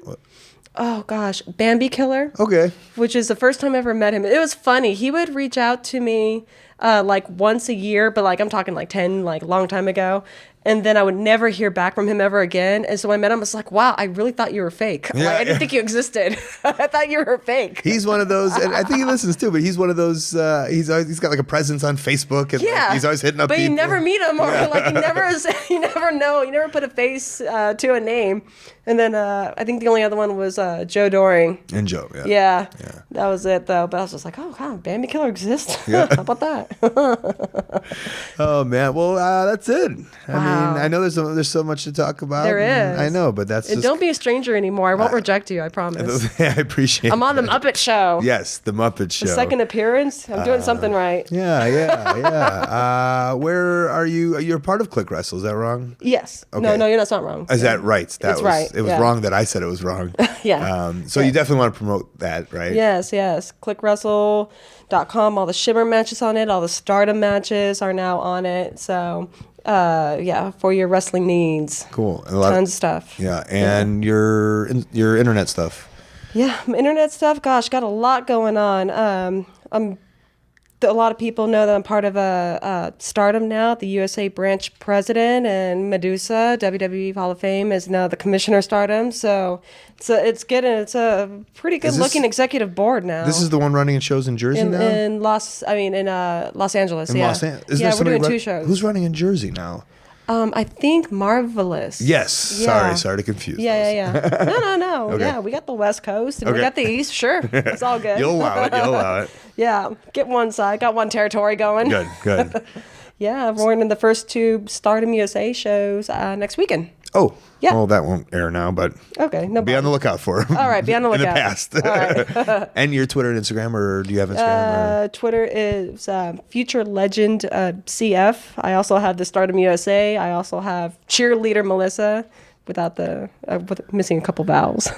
Oh gosh, Bambi Killer.
Okay.
Which is the first time I ever met him. It was funny. He would reach out to me once a year, but I'm talking 10, long time ago. And then I would never hear back from him ever again. And so when I met him, I was like, wow, I really thought you were fake.
Yeah,
I didn't think you existed. I thought you were fake.
He's one of those, and I think he listens too. But he's one of those. He's got a presence on Facebook, and
Yeah.
he's always hitting up.
But
people.
you never meet him, or you never know. You never put a face to a name. And then I think the only other one was Joe Doring.
And Joe.
Yeah, that was it though. But I was just like, oh wow, Bambi Killer exists.
Yeah.
How about that?
Oh man, well that's it.
Wow.
I mean, I know there's so much to talk about.
There
and
is.
I know, but that's
And
just.
don't be a stranger anymore. I won't reject you. I promise.
I appreciate.
I'm on the
that.
Muppet Show.
Yes, the Muppet Show.
The second appearance. I'm doing something right.
Yeah. Where are you? You're part of Click Wrestle. Is that wrong?
Yes.
Okay.
No, that's not wrong.
Is that right? That
It's
was
right,
It was
yeah.
wrong that I said it was wrong.
Yeah.
So you definitely want to promote that, right?
Yes. ClickWrestle.com. All the Shimmer matches on it. All the Stardom matches are now on it. So, for your wrestling needs.
Cool.
Tons of stuff.
Yeah, and your internet stuff.
Yeah, internet stuff. Gosh, got a lot going on. A lot of people know that I'm part of Stardom now, the USA branch president, and Medusa, WWE Hall of Fame, is now the commissioner of Stardom. So it's a pretty good looking executive board now.
This is the one running in shows in Jersey now.
in Los Angeles.
In
yeah.
Los Angeles.
Yeah, we're doing 2 shows.
Who's running in Jersey now?
I think Marvelous.
Yes.
Yeah.
Sorry to confuse.
Yeah. No.
Okay.
Yeah, we got the West Coast and we
Okay.
got the East. Sure, it's all good.
You'll allow it.
Yeah, get one side. Got one territory going.
Good.
Yeah, we're in the first 2 Stardom USA shows next weekend.
Oh.
Yeah.
Well, that won't air now, but
Okay, no
be on the
problem.
lookout for them.
All right, be on the lookout.
In the past.
All right.
And your Twitter and Instagram, or do you have Instagram?
Twitter is Future Legend CF. I also have the Stardom USA. I also have Cheerleader Melissa without with missing a couple vowels.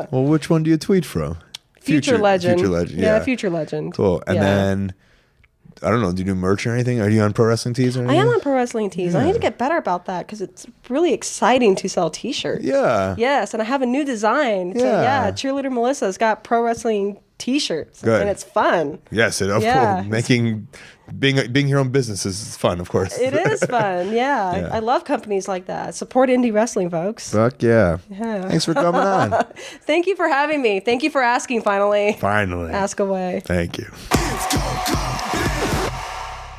Well, which one do you tweet from?
Future Legend.
Future Legend.
Yeah, Future Legend.
Cool. And
Yeah.
then, I don't know, do you do merch or anything? Are you on Pro Wrestling Tees or
I
anything?
am on Pro Wrestling Tees. I need to get better about that because it's really exciting to sell T-shirts.
Yeah.
Yes, and I have a new design. So,
Yeah.
Cheerleader Melissa's got Pro Wrestling T-shirts.
Good.
And it's fun.
Yes,
Yeah.
being your own business is fun, of course.
It is fun. Yeah. I love companies like that. Support indie wrestling, folks.
Fuck yeah.
Yeah.
Thanks for coming on.
Thank you for having me. Thank you for asking finally.
Finally.
Ask away.
Thank you.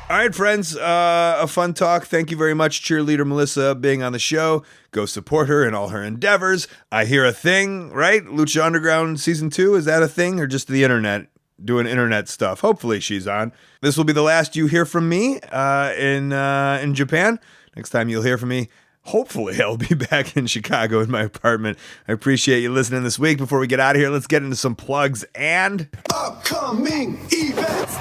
All right, friends, a fun talk. Thank you very much, Cheerleader Melissa, being on the show. Go support her in all her endeavors. I hear a thing, right? Lucha Underground Season 2, is that a thing, or just the internet? Doing internet stuff. Hopefully she's on. This will be the last you hear from me in Japan. Next time you'll hear from me, hopefully I'll be back in Chicago in my apartment. I appreciate you listening this week. Before we get out of here, let's get into some plugs and
upcoming events.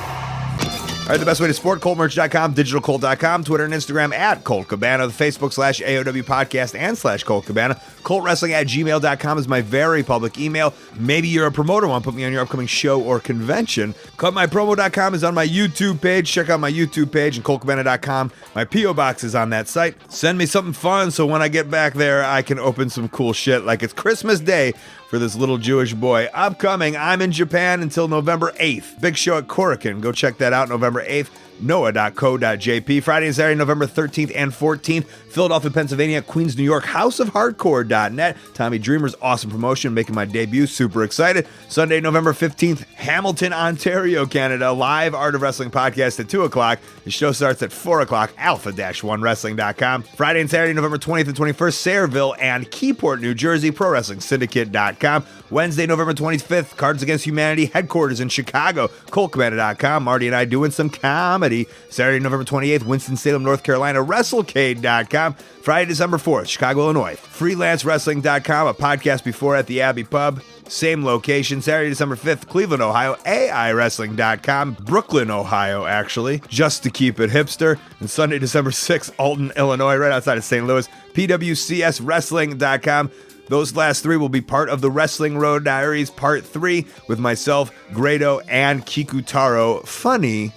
All right, the best way to support ColtMerch.com, digitalcolt.com, Twitter and Instagram at Colt Cabana, the Facebook /AOW podcast and /Colt Cabana. ColtWrestling@gmail.com is my very public email. Maybe you're a promoter, want to put me on your upcoming show or convention. CutMyPromo.com is on my YouTube page. Check out my YouTube page and ColtCabana.com. My P.O. box is on that site. Send me something fun so when I get back there, I can open some cool shit like it's Christmas Day for this little Jewish boy. Upcoming, I'm in Japan until November 8th. Big show at Korakuen. Go check that out November 8th. Noah.co.jp. Friday and Saturday, November 13th and 14th. Philadelphia, Pennsylvania, Queens, New York, houseofhardcore.net. Tommy Dreamer's awesome promotion, making my debut. Super excited. Sunday, November 15th, Hamilton, Ontario, Canada. Live Art of Wrestling podcast at 2 o'clock. The show starts at 4 o'clock. Alpha-1wrestling.com. Friday and Saturday, November 20th and 21st, Sayreville and Keyport, New Jersey, ProWrestlingSyndicate.com. Wednesday, November 25th, Cards Against Humanity headquarters in Chicago, ColtCabana.com. Marty and I doing some comedy. Saturday, November 28th, Winston-Salem, North Carolina, WrestleCade.com. Friday, December 4th, Chicago, Illinois, FreelanceWrestling.com, a podcast before at the Abbey Pub. Same location. Saturday, December 5th, Cleveland, Ohio, AIWrestling.com. Brooklyn, Ohio, actually, just to keep it hipster. And Sunday, December 6th, Alton, Illinois, right outside of St. Louis, PWCSWrestling.com. Those last three will be part of the Wrestling Road Diaries Part 3 with myself, Grado, and Kikutaro. Funny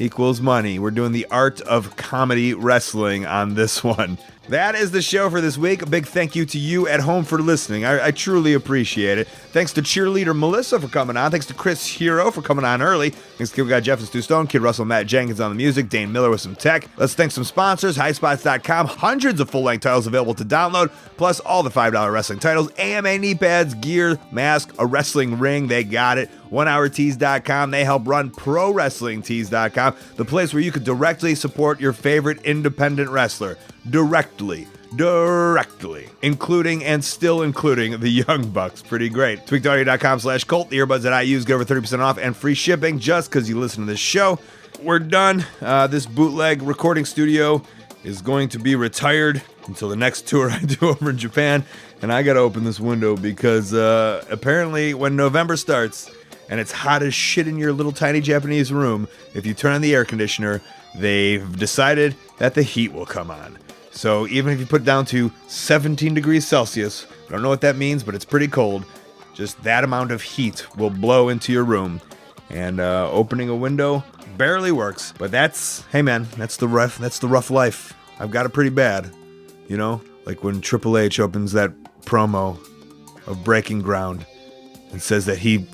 equals money. We're doing the art of comedy wrestling on this one. That is the show for this week. A big thank you to you at home for listening. I truly appreciate it. Thanks to Cheerleader Melissa for coming on. Thanks to Chris Hero for coming on early. Thanks to Kid Guy Jeff and Stu Stone, Kid Russell, Matt Jenkins on the music, Dane Miller with some tech. Let's thank some sponsors, highspots.com. Hundreds of full-length titles available to download, plus all the $5 wrestling titles, AMA knee pads, gear, mask, a wrestling ring. They got it. OneHourTees.com. They help run ProWrestlingTees.com, the place where you could directly support your favorite independent wrestler. Directly, including and still including the Young Bucks. Pretty great. Tweakedaudio.com/Colt. The earbuds that I use get over 30% off and free shipping just because you listen to this show. We're done. This bootleg recording studio is going to be retired until the next tour I do over in Japan. And I got to open this window because apparently when November starts and it's hot as shit in your little tiny Japanese room, if you turn on the air conditioner, they've decided that the heat will come on. So even if you put it down to 17 degrees Celsius, I don't know what that means, but it's pretty cold, just that amount of heat will blow into your room. And opening a window barely works, but hey man, that's the rough life. I've got it pretty bad, you know? Like when Triple H opens that promo of Breaking Ground and says that he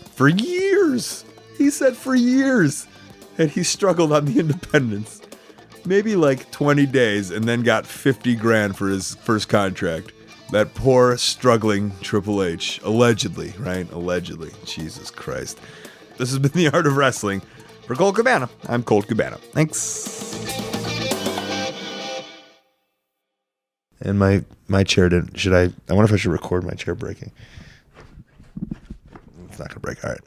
said for years, that he struggled on the independents. Maybe like 20 days and then got 50 grand for his first contract. That poor, struggling Triple H. Allegedly, right? Allegedly. Jesus Christ. This has been The Art of Wrestling. For Colt Cabana, I'm Colt Cabana. Thanks. And my chair didn't... I wonder if I should record my chair breaking. It's not going to break. All right.